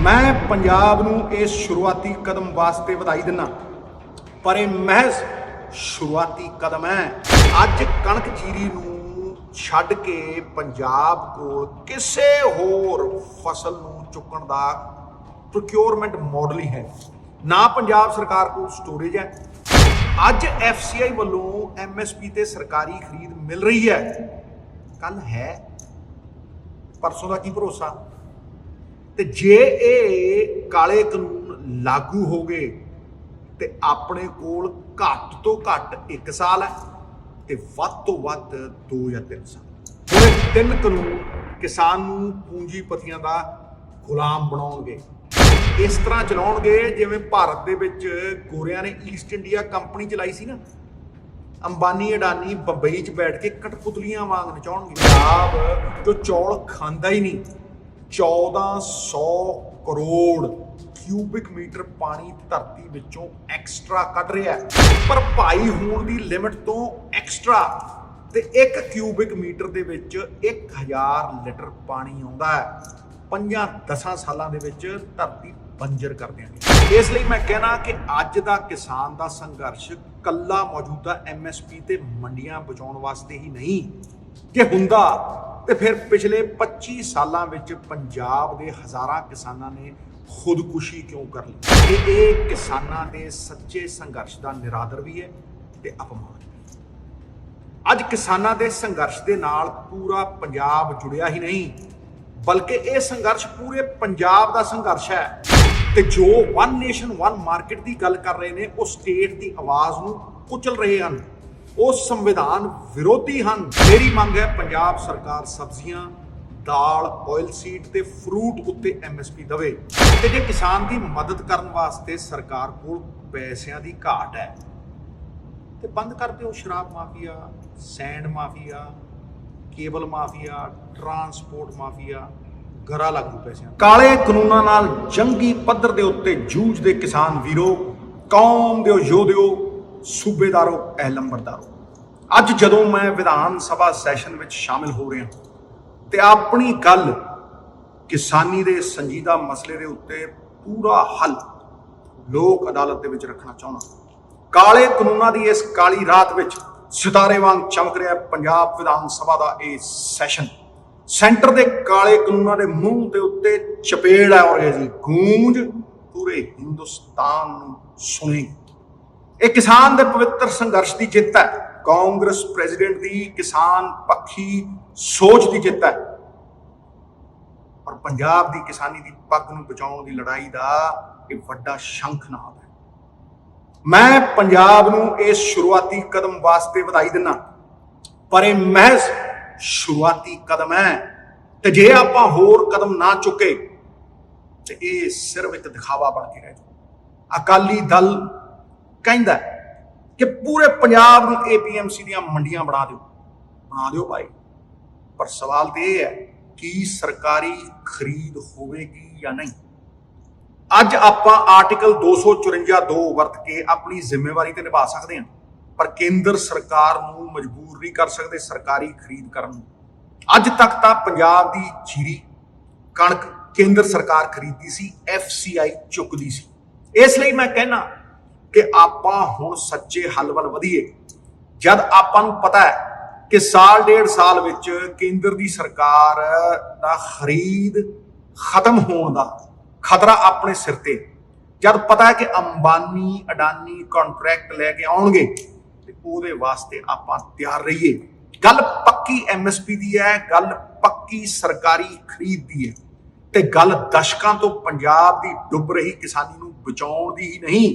मैं पंजाब नूं इस शुरुआती कदम वास्ते ਵਧਾਈ दिना, पर यह महज शुरुआती कदम है। अज कणक जीरी नूं छड्ड के पंजाब कोल किसे होर फसल नूं चुकण दा प्रोक्योरमेंट मॉडल ही है ना। पंजाब सरकार को स्टोरेज है। अज FCI वालों MSP ते सरकारी खरीद मिल रही है, कल है परसों का की भरोसा। ते जे ये काले कानून लागू हो गए तो अपने कोल घट तो घट 1 साल है ते वध तो वध 2 या 3 साल। हुण 3 कानून किसान नूं पूंजीपतियां दा गुलाम बनाउणगे। इस तरह चलाउणगे जिवें भारत दे विच गोरियां ने ईस्ट इंडिया कंपनी चलाई सी ना। अंबानी अडानी बंबई च बैठ के कठपुतलियां वांग नचाउणगे। पंजाब जो चौल खांदा ही नहीं, 1400 करोड़ क्यूबिक मीटर पानी धरती विचों एक्सट्रा कढ रहा है। पर भाई होण दी लिमिट तो एक्सट्रा ते 1 क्यूबिक मीटर दे विच 1000 लीटर पानी आउंदा है। 5-10 सालां दे विच धरती बंजर कर देंगे। इसलिए मैं कहना कि अज दा किसान दा संघर्ष कल्ला मौजूदा MSP ते मंडियां बचाउण वास्ते ही नहीं कि हुंदा ते फिर पिछले 25 सालां विच पंजाब दे हज़ारां किसानां ने खुदकुशी क्यों कर ली। ये किसानां दे सच्चे संघर्ष दा निरादर भी है ते अपमान भी। अज किसानां दे संघर्ष दे नाल पूरा पंजाब जुड़िया ही नहीं, बल्कि ये संघर्ष पूरे पंजाब दा संघर्ष है। ते जो वन नेशन वन मार्केट की गल कर रहे हैं, वो स्टेट की आवाज़ नूं कुचल रहे हैं, वो संविधान विरोधी हैं। मेरी मंग है पंजाब सरकार सब्जियां, दाल, ऑयल सीड ते फ्रूट उत्ते MSP दवे। ते जे किसान की मदद करने वास्ते सरकार कोल पैसिਆਂ ਦੀ घाट है ते बंद कर दिओ शराब mafia, sand mafia, cable mafia, transport mafia, गरा लागू पैसिਆਂ। काले कानूनां नाल जंगी पੱਧਰ ਦੇ ਉੱਤੇ ਜੂਝਦੇ किसान वीरो, कौम दे योधिओ, सूबेदारों, एलंबरदारों, अज जदों मैं विधान सभा सैशन में शामिल हो रहा तो अपनी गल किसानी दे संजीदा मसले दे उत्ते पूरा हल लोक अदालत दे विच रखना चाहुंदा। काले कानूनां दी इस काली रात विच सितारे वांग चमक रहा पंजाब विधान सभा दा ये सैशन। सेंटर दे काले कानूनां दे मूंह दे उत्ते चपेड़ है और जी गूंज पूरे हिंदुस्तान नूं सुनेगी। एक किसान दे पवित्र संघर्ष की जित है, कांग्रेस प्रेजिडेंट की किसान पक्षी सोच की जित है, और पंजाब की किसानी की पग नूं बचाउण दी लड़ाई का एक वड्डा शंखनाद है। मैं पंजाब नूं इस शुरुआती कदम वास्ते ਵਧਾਈ दिना, पर यह महज शुरुआती कदम है। ते जे आपां होर कदम ना चुके तो यह सिर्फ एक दिखावा बन के रह जाए। अकाली दल कहता कि पूरे पंजाब में APMC दी मंडियां बना दिओ भाई। पर सवाल तो यह है कि सरकारी खरीद होगी या नहीं। अज आप आर्टिकल 254(2) वरत के अपनी जिम्मेवारी तो निभा सकते हैं, पर केंद्र सरकार नूं मजबूर नहीं कर सकते सरकारी खरीद करन। अज तक तो पंजाब की जीरी कणक केंद्र सरकार खरीदती सी, FCI चुकती सी। इसलिए मैं कहना कि आपां हुण सच्चे हल वल वधीए। जद आपां नूं पता है कि साल 1.5 साल विच केंद्र की सरकार दा खरीद खत्म होने का खतरा अपने सिर ते, जद पता है कि अंबानी अडानी कॉन्ट्रैक्ट लैके आउणगे ते उहदे वास्ते आपां तैयार रहिए। गल पक्की MSP दी है, गल पक्की सरकारी खरीद दी है, ते गल दशकां तो पंजाब दी डुब रही किसानी नूं बचाउण दी ही नहीं,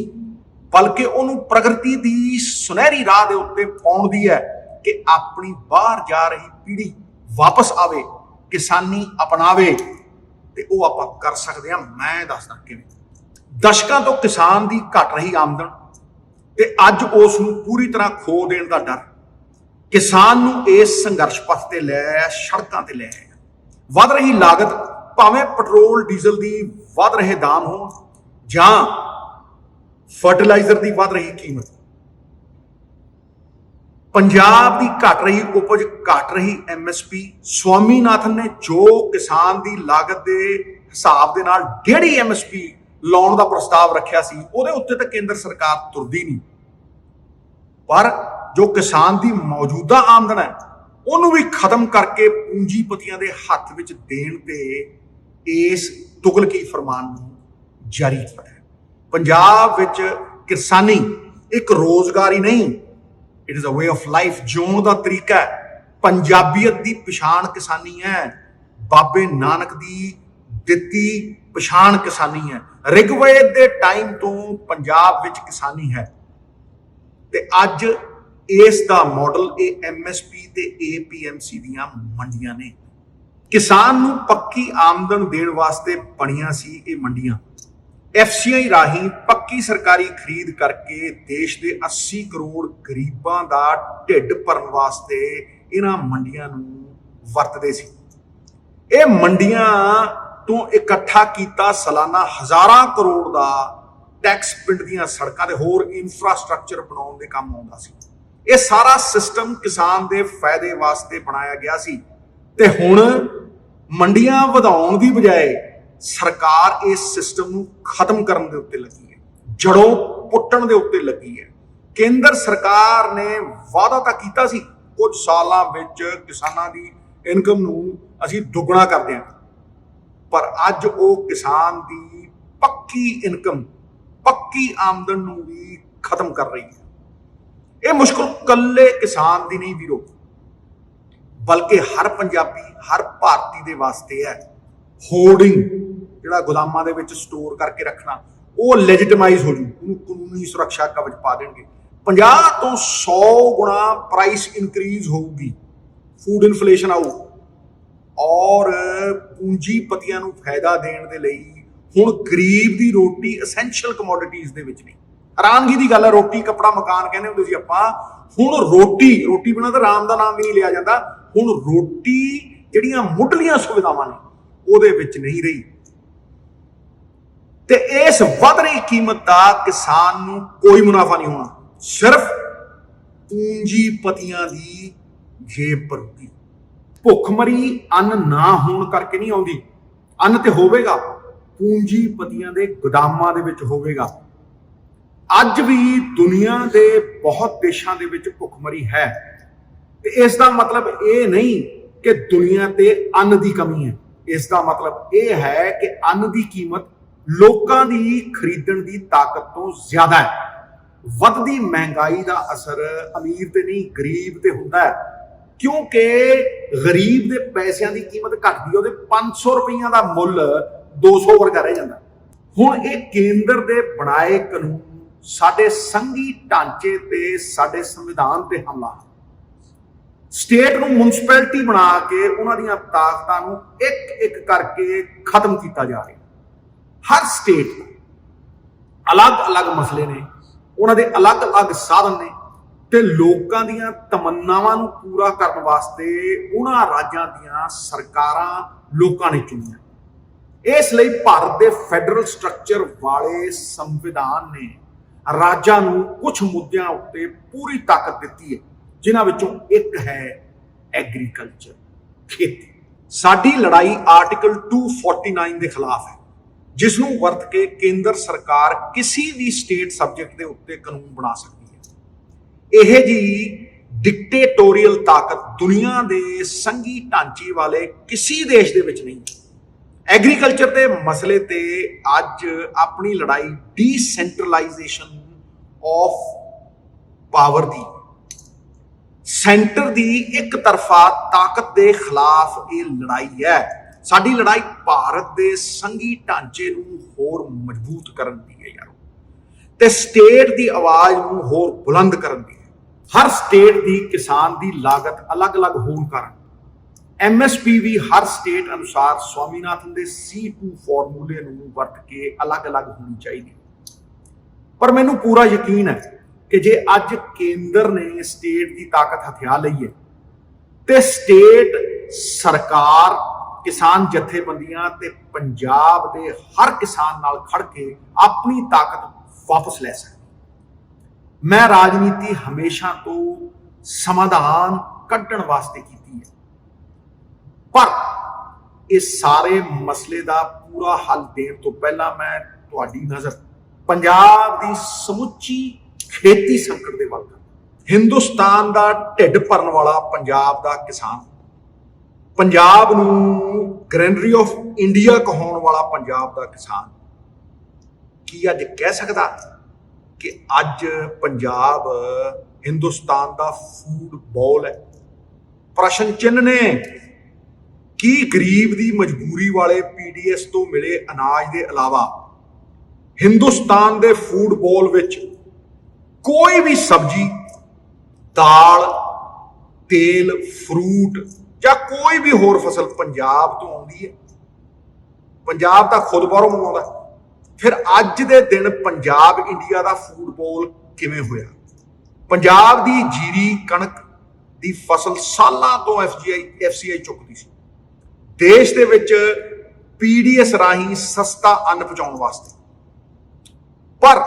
बल्कि उन्होंने प्रगति की सुनहरी राह के उत्ते पाउण दी है कि अपनी बाहर जा रही पीढ़ी वापस आवे, किसानी अपनावे, ते वो आपां कर सकते हैं। मैं दसदा किवें। दशकां तो किसान की घट रही आमदन ते अज उस नूं पूरी तरह खो देण दा डर किसान नूं इस संघर्ष पथ ते लै सड़कां ते लै आया। वध रही लागत, भावें पेट्रोल डीजल की वध रहे दाम हो जां फर्टिलाइजर की वध रही कीमत, पंजाब की घट रही उपज, घट रही MSP। स्वामीनाथन ने जो किसान की लागत के ਹਿਸਾਬ ਦੇ ਨਾਲ 1.5 MSP ਲਾਉਣ ਦਾ ਪ੍ਰਸਤਾਵ ਰੱਖਿਆ ਸੀ, ਉਹਦੇ ਉੱਤੇ ਤਾਂ ਕੇਂਦਰ ਸਰਕਾਰ ਤੁਰਦੀ ਨਹੀਂ। ਪਰ ਜੋ ਕਿਸਾਨ ਦੀ ਮੌਜੂਦਾ ਆਮਦਨ ਹੈ ਉਹਨੂੰ ਵੀ ਖਤਮ ਕਰਕੇ ਪੂੰਜੀਪਤੀਆਂ ਦੇ ਹੱਥ ਵਿੱਚ ਦੇਣ ਤੇ ਇਸ ਤੁਗਲਕੀ ਫਰਮਾਨ ਨੂੰ ਜਾਰੀ ਕੀਤਾ ਹੈ। ਪੰਜਾਬ ਵਿੱਚ ਕਿਸਾਨੀ ਇੱਕ ਰੋਜ਼ਗਾਰ ਹੀ ਨਹੀਂ, it is a way of life, ਜਿਉਣ ਦਾ ਤਰੀਕਾ ਹੈ। ਪੰਜਾਬੀਅਤ ਦੀ ਪਛਾਣ ਕਿਸਾਨੀ ਹੈ। ਬਾਬੇ ਨਾਨਕ ਦੀ ਦਿੱਤੀ ਪਛਾਣ ਕਿਸਾਨੀ ਹੈ। ਰਿਗਵੇਦ ਦੇ ਟਾਈਮ ਤੋਂ ਪੰਜਾਬ ਵਿੱਚ ਕਿਸਾਨੀ ਹੈ ਤੇ ਅੱਜ ਇਸ ਦਾ ਮਾਡਲ ਇਹ MSP ਤੇ APMC ਦੀਆਂ ਮੰਡੀਆਂ ਨੇ। ਕਿਸਾਨ ਨੂੰ ਪੱਕੀ ਆਮਦਨ ਦੇਣ ਵਾਸਤੇ ਬਣੀਆਂ ਸੀ ਇਹ ਮੰਡੀਆਂ। FCI ਰਾਹੀਂ ਪੱਕੀ ਸਰਕਾਰੀ ਖਰੀਦ ਕਰਕੇ ਦੇਸ਼ ਦੇ 80 ਕਰੋੜ ਗਰੀਬਾਂ ਦਾ ਢਿੱਡ ਭਰਨ ਵਾਸਤੇ ਇਹਨਾਂ ਮੰਡੀਆਂ ਨੂੰ ਵਰਤਦੇ ਸੀ। ਇਹ ਮੰਡੀਆਂ ਤੋਂ ਇਕੱਠਾ ਕੀਤਾ ਸਾਲਾਨਾ ਹਜ਼ਾਰਾਂ ਕਰੋੜ ਦਾ ਟੈਕਸ ਪਿੰਡ ਦੀਆਂ ਸੜਕਾਂ ਤੇ ਹੋਰ ਇਨਫਰਾਸਟ੍ਰਕਚਰ ਬਣਾਉਣ ਦੇ ਕੰਮ ਆਉਂਦਾ ਸੀ। ਇਹ ਸਾਰਾ ਸਿਸਟਮ ਕਿਸਾਨ ਦੇ ਫਾਇਦੇ ਵਾਸਤੇ ਬਣਾਇਆ ਗਿਆ ਸੀ ਤੇ ਹੁਣ ਮੰਡੀਆਂ ਵਧਾਉਣ ਦੀ ਬਜਾਏ ਸਰਕਾਰ ਇਸ ਸਿਸਟਮ ਨੂੰ ਖਤਮ ਕਰਨ ਦੇ ਉੱਤੇ ਲੱਗੀ ਹੈ, ਜੜੋਂ ਪੁੱਟਣ ਦੇ ਉੱਤੇ ਲੱਗੀ ਹੈ। ਕੇਂਦਰ ਸਰਕਾਰ ਨੇ ਵਾਅਦਾ ਤਾਂ ਕੀਤਾ ਸੀ ਕੁਝ ਸਾਲਾਂ ਵਿੱਚ ਕਿਸਾਨਾਂ ਦੀ ਇਨਕਮ ਨੂੰ ਅਸੀਂ ਦੁੱਗਣਾ ਕਰ ਦਿਆਂਗੇ, ਪਰ ਅੱਜ ਉਹ ਕਿਸਾਨ ਦੀ ਪੱਕੀ ਇਨਕਮ, ਪੱਕੀ ਆਮਦਨ ਨੂੰ ਵੀ ਖਤਮ ਕਰ ਰਹੀ ਹੈ। ਇਹ ਮੁਸ਼ਕਲ ਕੱਲੇ ਕਿਸਾਨ ਦੀ ਨਹੀਂ ਵੀਰੋ, ਬਲਕਿ ਹਰ ਪੰਜਾਬੀ, ਹਰ ਭਾਰਤੀ ਦੇ ਵਾਸਤੇ ਹੈ। ਹੋਰਡਿੰਗ ਜਿਹੜਾ ਗੁਦਾਮਾਂ ਦੇ ਵਿੱਚ ਸਟੋਰ ਕਰਕੇ ਰੱਖਣਾ, ਉਹ ਲੈਜੀਟਮਾਈਜ਼ ਹੋ ਜੂ, ਉਹਨੂੰ ਕਾਨੂੰਨੀ ਸੁਰੱਖਿਆ ਕਵਚ ਪਾ ਦੇਣਗੇ। 50 ਤੋਂ 100 ਗੁਣਾ ਪ੍ਰਾਈਸ ਇਨਕਰੀਜ਼ ਹੋਊਗੀ, ਫੂਡ ਇਨਫਲੇਸ਼ਨ ਆਊ, ਔਰ ਪੂੰਜੀਪਤੀਆਂ ਨੂੰ ਫਾਇਦਾ ਦੇਣ ਦੇ ਲਈ ਹੁਣ ਗਰੀਬ ਦੀ ਰੋਟੀ ਐਸੈਂਸ਼ੀਅਲ ਕਮੋਡਿਟੀਜ਼ ਦੇ ਵਿੱਚ ਨਹੀਂ। ਹੈਰਾਨਗੀ ਦੀ ਗੱਲ ਹੈ, ਰੋਟੀ ਕੱਪੜਾ ਮਕਾਨ ਕਹਿੰਦੇ ਹੁੰਦੇ ਸੀ ਆਪਾਂ, ਹੁਣ ਰੋਟੀ ਬਿਨਾਂ ਤਾਂ ਰਾਮ ਦਾ ਨਾਮ ਵੀ ਨਹੀਂ ਲਿਆ ਜਾਂਦਾ। ਹੁਣ ਰੋਟੀ ਜਿਹੜੀਆਂ ਮੁੱਢਲੀਆਂ ਸੁਵਿਧਾਵਾਂ ਨੇ ਉਹਦੇ ਵਿੱਚ ਨਹੀਂ ਰਹੀ ਤੇ ਇਸ ਵੱਧ ਰਹੀ ਕੀਮਤ ਦਾ ਕਿਸਾਨ ਨੂੰ ਕੋਈ ਮੁਨਾਫਾ ਨਹੀਂ ਹੋਣਾ, ਸਿਰਫ ਪੂੰਜੀਪਤੀਆਂ ਦੀ ਜੇਬ ਭਰੂਗੀ। ਭੁੱਖਮਰੀ ਅੰਨ ਨਾ ਹੋਣ ਕਰਕੇ ਨਹੀਂ ਆਉਂਦੀ, ਅੰਨ ਤੇ ਹੋਵੇਗਾ, ਪੂੰਜੀਪਤੀਆਂ ਦੇ ਗੁਦਾਮਾਂ ਦੇ ਵਿੱਚ ਹੋਵੇਗਾ। ਅੱਜ ਵੀ ਦੁਨੀਆ ਦੇ ਬਹੁਤ ਦੇਸ਼ਾਂ ਦੇ ਵਿੱਚ ਭੁੱਖਮਰੀ ਹੈ ਤੇ ਇਸ ਦਾ ਮਤਲਬ ਇਹ ਨਹੀਂ ਕਿ ਦੁਨੀਆ ਤੇ ਅੰਨ ਦੀ ਕਮੀ ਹੈ। ਇਸ ਦਾ ਮਤਲਬ ਇਹ ਹੈ ਕਿ ਅੰਨ ਦੀ ਕੀਮਤ ਲੋਕਾਂ ਦੀ ਖਰੀਦਣ ਦੀ ਤਾਕਤ ਤੋਂ ਜ਼ਿਆਦਾ ਹੈ। ਵੱਧਦੀ ਮਹਿੰਗਾਈ ਦਾ ਅਸਰ ਅਮੀਰ ਤੇ ਨਹੀਂ, ਗਰੀਬ ਤੇ ਹੁੰਦਾ ਹੈ, ਕਿਉਂਕਿ ਗਰੀਬ ਦੇ ਪੈਸਿਆਂ ਦੀ ਕੀਮਤ ਘਟਦੀ, ਉਹਦੇ 500 ਰੁਪਈਆ ਦਾ ਮੁੱਲ 200 ਵਰਗਾ ਰਹਿ ਜਾਂਦਾ। ਹੁਣ ਇਹ ਕੇਂਦਰ ਦੇ ਬਣਾਏ ਕਾਨੂੰਨ ਸਾਡੇ ਸੰਘੀ ਢਾਂਚੇ ਤੇ ਸਾਡੇ ਸੰਵਿਧਾਨ ਤੇ ਹਮਲਾ। ਸਟੇਟ ਨੂੰ ਮਿਊਨਿਸਪੈਲਿਟੀ ਬਣਾ ਕੇ ਉਹਨਾਂ ਦੀਆਂ ਤਾਕਤਾਂ ਨੂੰ ਇੱਕ ਇੱਕ ਕਰਕੇ ਖਤਮ ਕੀਤਾ ਜਾ ਰਿਹਾ। ਹਰ ਸਟੇਟ ਅਲੱਗ-ਅਲੱਗ ਮਸਲੇ ਨੇ, ਉਹਨਾਂ ਦੇ ਅਲੱਗ-ਅਲੱਗ ਸਾਧਨ ਨੇ ਤੇ ਲੋਕਾਂ ਦੀਆਂ ਤਮੰਨਾਵਾਂ ਨੂੰ ਪੂਰਾ ਕਰਨ ਵਾਸਤੇ ਉਹਨਾਂ ਰਾਜਾਂ ਦੀਆਂ ਸਰਕਾਰਾਂ ਲੋਕਾਂ ਨੇ ਚੁਣੀਆਂ। ਇਸ ਲਈ ਭਾਰਤ ਦੇ ਫੈਡਰਲ ਸਟਰਕਚਰ ਵਾਲੇ ਸੰਵਿਧਾਨ ਨੇ ਰਾਜਾਂ ਨੂੰ ਕੁਝ ਮੁੱਦਿਆਂ ਉੱਤੇ ਪੂਰੀ ਤਾਕਤ ਦਿੱਤੀ ਹੈ, ਜਿਨ੍ਹਾਂ ਵਿੱਚੋਂ ਇੱਕ ਹੈ ਐਗਰੀਕਲਚਰ, ਖੇਤੀ। ਸਾਡੀ ਲੜਾਈ ਆਰਟੀਕਲ 249 ਦੇ ਖਿਲਾਫ ਹੈ, ਜਿਸ ਨੂੰ ਵਰਤ ਕੇ ਕੇਂਦਰ ਸਰਕਾਰ ਕਿਸੇ ਵੀ ਸਟੇਟ ਸਬਜੈਕਟ ਦੇ ਉੱਤੇ ਕਾਨੂੰਨ ਬਣਾ ਸਕਦੀ ਹੈ। ਇਹ ਜੀ ਡਿਕਟੇਟੋਰੀਅਲ ਤਾਕਤ ਦੁਨੀਆ ਦੇ ਸੰਘੀ ਢਾਂਚੇ ਵਾਲੇ ਕਿਸੇ ਦੇਸ਼ ਦੇ ਵਿੱਚ ਨਹੀਂ ਹੈ। ਐਗਰੀਕਲਚਰ ਦੇ ਮਸਲੇ ਤੇ ਅੱਜ ਆਪਣੀ ਲੜਾਈ ਡੀਸੈਂਟਰਲਾਈਜੇਸ਼ਨ ਆਫ ਪਾਵਰ ਦੀ, ਸੈਂਟਰ ਦੀ ਇੱਕ ਤਰਫਾ ਤਾਕਤ ਦੇ ਖਿਲਾਫ ਇਹ ਲੜਾਈ ਹੈ। ਸਾਡੀ ਲੜਾਈ ਭਾਰਤ ਦੇ ਸੰਘੀ ਢਾਂਚੇ ਨੂੰ ਹੋਰ ਮਜ਼ਬੂਤ ਕਰਨ ਦੀ ਹੈ ਯਾਰੋ, ਤੇ ਸਟੇਟ ਦੀ ਆਵਾਜ਼ ਨੂੰ ਹੋਰ ਬੁਲੰਦ ਕਰਨ ਦੀ ਹੈ। ਹਰ ਸਟੇਟ ਦੀ ਕਿਸਾਨ ਦੀ ਲਾਗਤ ਅਲੱਗ-ਅਲੱਗ ਹੋਣ ਕਾਰਨ MSP ਵੀ ਹਰ ਸਟੇਟ ਅਨੁਸਾਰ ਸਵਾਮੀਨਾਥਨ ਦੇ C2 ਫਾਰਮੂਲੇ ਨੂੰ ਵਰਤ ਕੇ ਅਲੱਗ-ਅਲੱਗ ਹੋਣੀ ਚਾਹੀਦੀ। ਪਰ ਮੈਨੂੰ ਪੂਰਾ ਯਕੀਨ ਹੈ ਕਿ ਜੇ ਅੱਜ ਕੇਂਦਰ ਨੇ ਸਟੇਟ ਦੀ ਤਾਕਤ ਹਥਿਆ ਲਈ ਹੈ ਤੇ ਸਟੇਟ ਸਰਕਾਰ, ਕਿਸਾਨ ਜਥੇਬੰਦੀਆਂ ਤੇ ਪੰਜਾਬ ਦੇ ਹਰ ਕਿਸਾਨ ਨਾਲ ਖੜ ਕੇ ਆਪਣੀ ਤਾਕਤ ਵਾਪਸ ਲੈ ਸਕਦੀ। ਮੈਂ ਰਾਜਨੀਤੀ ਹਮੇਸ਼ਾ ਤੋਂ ਸਮਾਧਾਨ ਕੱਢਣ ਵਾਸਤੇ ਕੀਤੀ ਹੈ, ਪਰ ਇਸ ਸਾਰੇ ਮਸਲੇ ਦਾ ਪੂਰਾ ਹੱਲ ਦੇਣ ਤੋਂ ਪਹਿਲਾਂ ਮੈਂ ਤੁਹਾਡੀ ਨਜ਼ਰ ਪੰਜਾਬ ਦੀ ਸਮੁੱਚੀ ਖੇਤੀ ਸੰਕਟ ਦੇ ਵੱਲ ਹਿੰਦੁਸਤਾਨ ਦਾ ਢਿੱਡ ਭਰਨ ਵਾਲਾ ਪੰਜਾਬ ਦਾ ਕਿਸਾਨ, ਪੰਜਾਬ ਨੂੰ ਗ੍ਰੈਨਰੀ ਆਫ ਇੰਡੀਆ ਕਹਾਉਣ ਵਾਲਾ ਪੰਜਾਬ ਦਾ ਕਿਸਾਨ ਕੀ ਅੱਜ ਕਹਿ ਸਕਦਾ ਕਿ ਅੱਜ ਪੰਜਾਬ ਹਿੰਦੁਸਤਾਨ ਦਾ ਫੂਡ ਬੋਲ ਹੈ? ਪ੍ਰਸ਼ਨ ਚਿੰਨ੍ਹ ਨੇ। ਕੀ ਗਰੀਬ ਦੀ ਮਜਬੂਰੀ ਵਾਲੇ ਪੀਡੀਐਸ ਤੋਂ ਮਿਲੇ ਅਨਾਜ ਦੇ ਇਲਾਵਾ ਹਿੰਦੁਸਤਾਨ ਦੇ ਫੂਡ ਬੋਲ ਵਿੱਚ ਕੋਈ ਵੀ ਸਬਜ਼ੀ, ਦਾਲ, ਤੇਲ, ਫਰੂਟ ਜਾਂ ਕੋਈ ਵੀ ਹੋਰ ਫਸਲ ਪੰਜਾਬ ਤੋਂ ਆਉਂਦੀ ਹੈ? ਪੰਜਾਬ ਤਾਂ ਖੁਦ ਬਾਹਰੋਂ ਮੰਗਵਾਉਂਦਾ। ਫਿਰ ਅੱਜ ਦੇ ਦਿਨ ਪੰਜਾਬ ਇੰਡੀਆ ਦਾ ਫੂਡ ਬੋਲ ਕਿਵੇਂ ਹੋਇਆ? ਪੰਜਾਬ ਦੀ ਜੀਰੀ, ਕਣਕ ਦੀ ਫਸਲ ਸਾਲਾਂ ਤੋਂ ਐਫਸੀਆਈ ਚੁੱਕਦੀ ਸੀ ਦੇਸ਼ ਦੇ ਵਿੱਚ ਪੀਡੀਐਸ ਰਾਹੀਂ ਸਸਤਾ ਅੰਨ ਪਹੁੰਚਾਉਣ ਵਾਸਤੇ। ਪਰ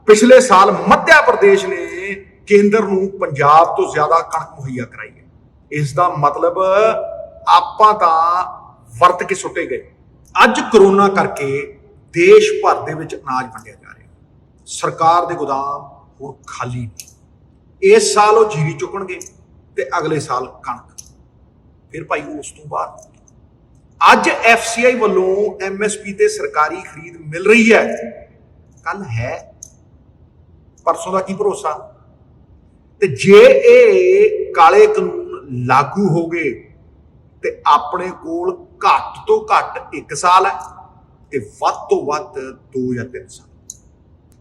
ਪਿਛਲੇ ਸਾਲ ਮੱਧ ਪ੍ਰਦੇਸ਼ ਨੇ ਕੇਂਦਰ ਨੂੰ ਪੰਜਾਬ ਤੋਂ ਜ਼ਿਆਦਾ ਕਣਕ ਮੁਹੱਈਆ ਕਰਾਈ ਹੈ। ਇਸ ਦਾ ਮਤਲਬ ਆਪਾਂ ਤਾਂ ਵਰਤ ਕੇ ਸੁੱਟੇ ਗਏ। ਅੱਜ ਕਰੋਨਾ ਕਰਕੇ ਦੇਸ਼ ਭਰ ਦੇ ਵਿੱਚ ਅਨਾਜ ਵੰਡਿਆ ਜਾ ਰਿਹਾ। ਸਰਕਾਰ ਦੇ ਗੋਦਾਮ ਹੁਣ ਖਾਲੀ ਨੇ। ਇਸ ਸਾਲ ਉਹ ਜੀਰੀ ਚੁੱਕਣਗੇ ਤੇ ਅਗਲੇ ਸਾਲ ਕਣਕ। ਫਿਰ ਭਾਈ ਉਸ ਤੋਂ ਬਾਅਦ ਅੱਜ ਐਫਸੀਆਈ ਵੱਲੋਂ ਐਮਐਸਪੀ ਤੇ ਸਰਕਾਰੀ ਖਰੀਦ ਮਿਲ ਰਹੀ ਹੈ। ਕੱਲ ਹੈ, ਪਰਸੋਂ ਦਾ ਕੀ ਭਰੋਸਾ? ਤੇ ਜੇ ਇਹ ਕਾਲੇ ਕਾਨੂੰਨ ਲਾਗੂ ਹੋ ਗਏ ਤੇ ਆਪਣੇ ਕੋਲ ਘੱਟ ਤੋਂ ਘੱਟ 1 ਸਾਲ ਹੈ ਤੇ ਵੱਧ ਤੋਂ ਵੱਧ 2 ਜਾਂ 3 ਸਾਲ।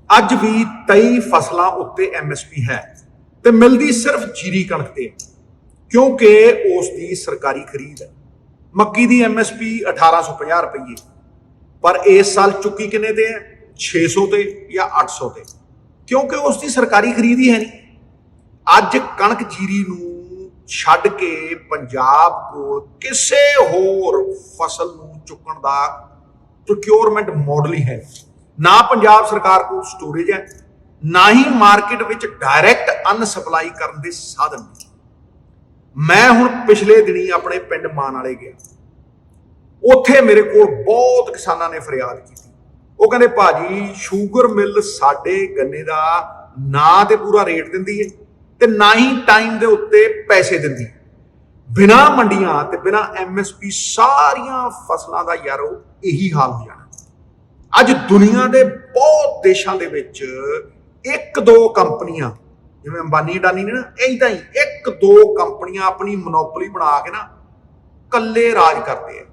ਅੱਜ ਵੀ 23 ਫਸਲਾਂ ਉੱਤੇ ਐਮਐਸਪੀ ਹੈ ਤੇ ਮਿਲਦੀ ਸਿਰਫ ਜੀਰੀ, ਕਣਕ ਤੇ, ਕਿਉਂਕਿ ਉਸ ਦੀ ਸਰਕਾਰੀ ਖਰੀਦ ਹੈ। ਮੱਕੀ ਦੀ ਐਮਐਸਪੀ 1850 ਰੁਪਏ, ਪਰ ਇਸ ਸਾਲ ਚੁੱਕੀ ਕਿੰਨੇ ਤੇ ਹੈ? 600 ਤੇ ਜਾਂ 800 ਤੇ, ਕਿਉਂਕਿ ਉਸ ਦੀ ਸਰਕਾਰੀ ਖਰੀਦ ਹੀ ਹੈ ਨਹੀਂ। ਅੱਜ ਕਣਕ, ਜੀਰੀ ਨੂੰ ਛੱਡ ਕੇ ਪੰਜਾਬ ਕੋਲ ਕਿਸੇ ਹੋਰ ਫਸਲ ਨੂੰ ਚੁੱਕਣ ਦਾ ਪ੍ਰੋਕਿਉਰਮੈਂਟ ਮਾਡਲ ਹੀ ਹੈ। ਨਾ ਪੰਜਾਬ ਸਰਕਾਰ ਕੋਲ ਸਟੋਰੇਜ ਹੈ, ਨਾ ਹੀ ਮਾਰਕੀਟ ਵਿੱਚ ਡਾਇਰੈਕਟ ਅੰਨ ਸਪਲਾਈ ਕਰਨ ਦੇ ਸਾਧਨ ਨੇ। ਮੈਂ ਹੁਣ ਪਿਛਲੇ ਦਿਨੀ ਆਪਣੇ ਪਿੰਡ ਮਾਨ ਵਾਲੇ ਗਿਆ। ਉੱਥੇ ਮੇਰੇ ਕੋਲ ਬਹੁਤ ਕਿਸਾਨਾਂ ਨੇ ਫਰਿਆਦ ਕੀਤੀ। ਉਹ ਕਹਿੰਦੇ ਭਾਜੀ, ਸ਼ੂਗਰ ਮਿਲ ਸਾਡੇ ਗੰਨੇ ਦਾ ਨਾ ਤੇ ਪੂਰਾ ਰੇਟ ਦਿੰਦੀ ਹੈ ਤੇ ਨਾ ਹੀ ਟਾਈਮ ਦੇ ਉੱਤੇ ਪੈਸੇ ਦਿੰਦੀ। ਬਿਨਾਂ ਮੰਡੀਆਂ ਤੇ ਬਿਨਾਂ ਐਮਐਸਪੀ ਸਾਰੀਆਂ ਫਸਲਾਂ ਦਾ ਯਾਰੋ ਇਹੀ ਹਾਲ ਹੋ ਜਾਣਾ। ਅੱਜ ਦੁਨੀਆ ਦੇ ਬਹੁਤ ਦੇਸ਼ਾਂ ਦੇ ਵਿੱਚ 1-2 ਕੰਪਨੀਆਂ, ਜਿਵੇਂ ਅੰਬਾਨੀ ਅਡਾਨੀ ਨੇ ਨਾ, ਏਦਾਂ ਹੀ 1-2 ਕੰਪਨੀਆਂ ਆਪਣੀ ਮੋਨੋਪੋਲੀ ਬਣਾ ਕੇ ਨਾ ਕੱਲੇ ਰਾਜ ਕਰਦੇ ਆ।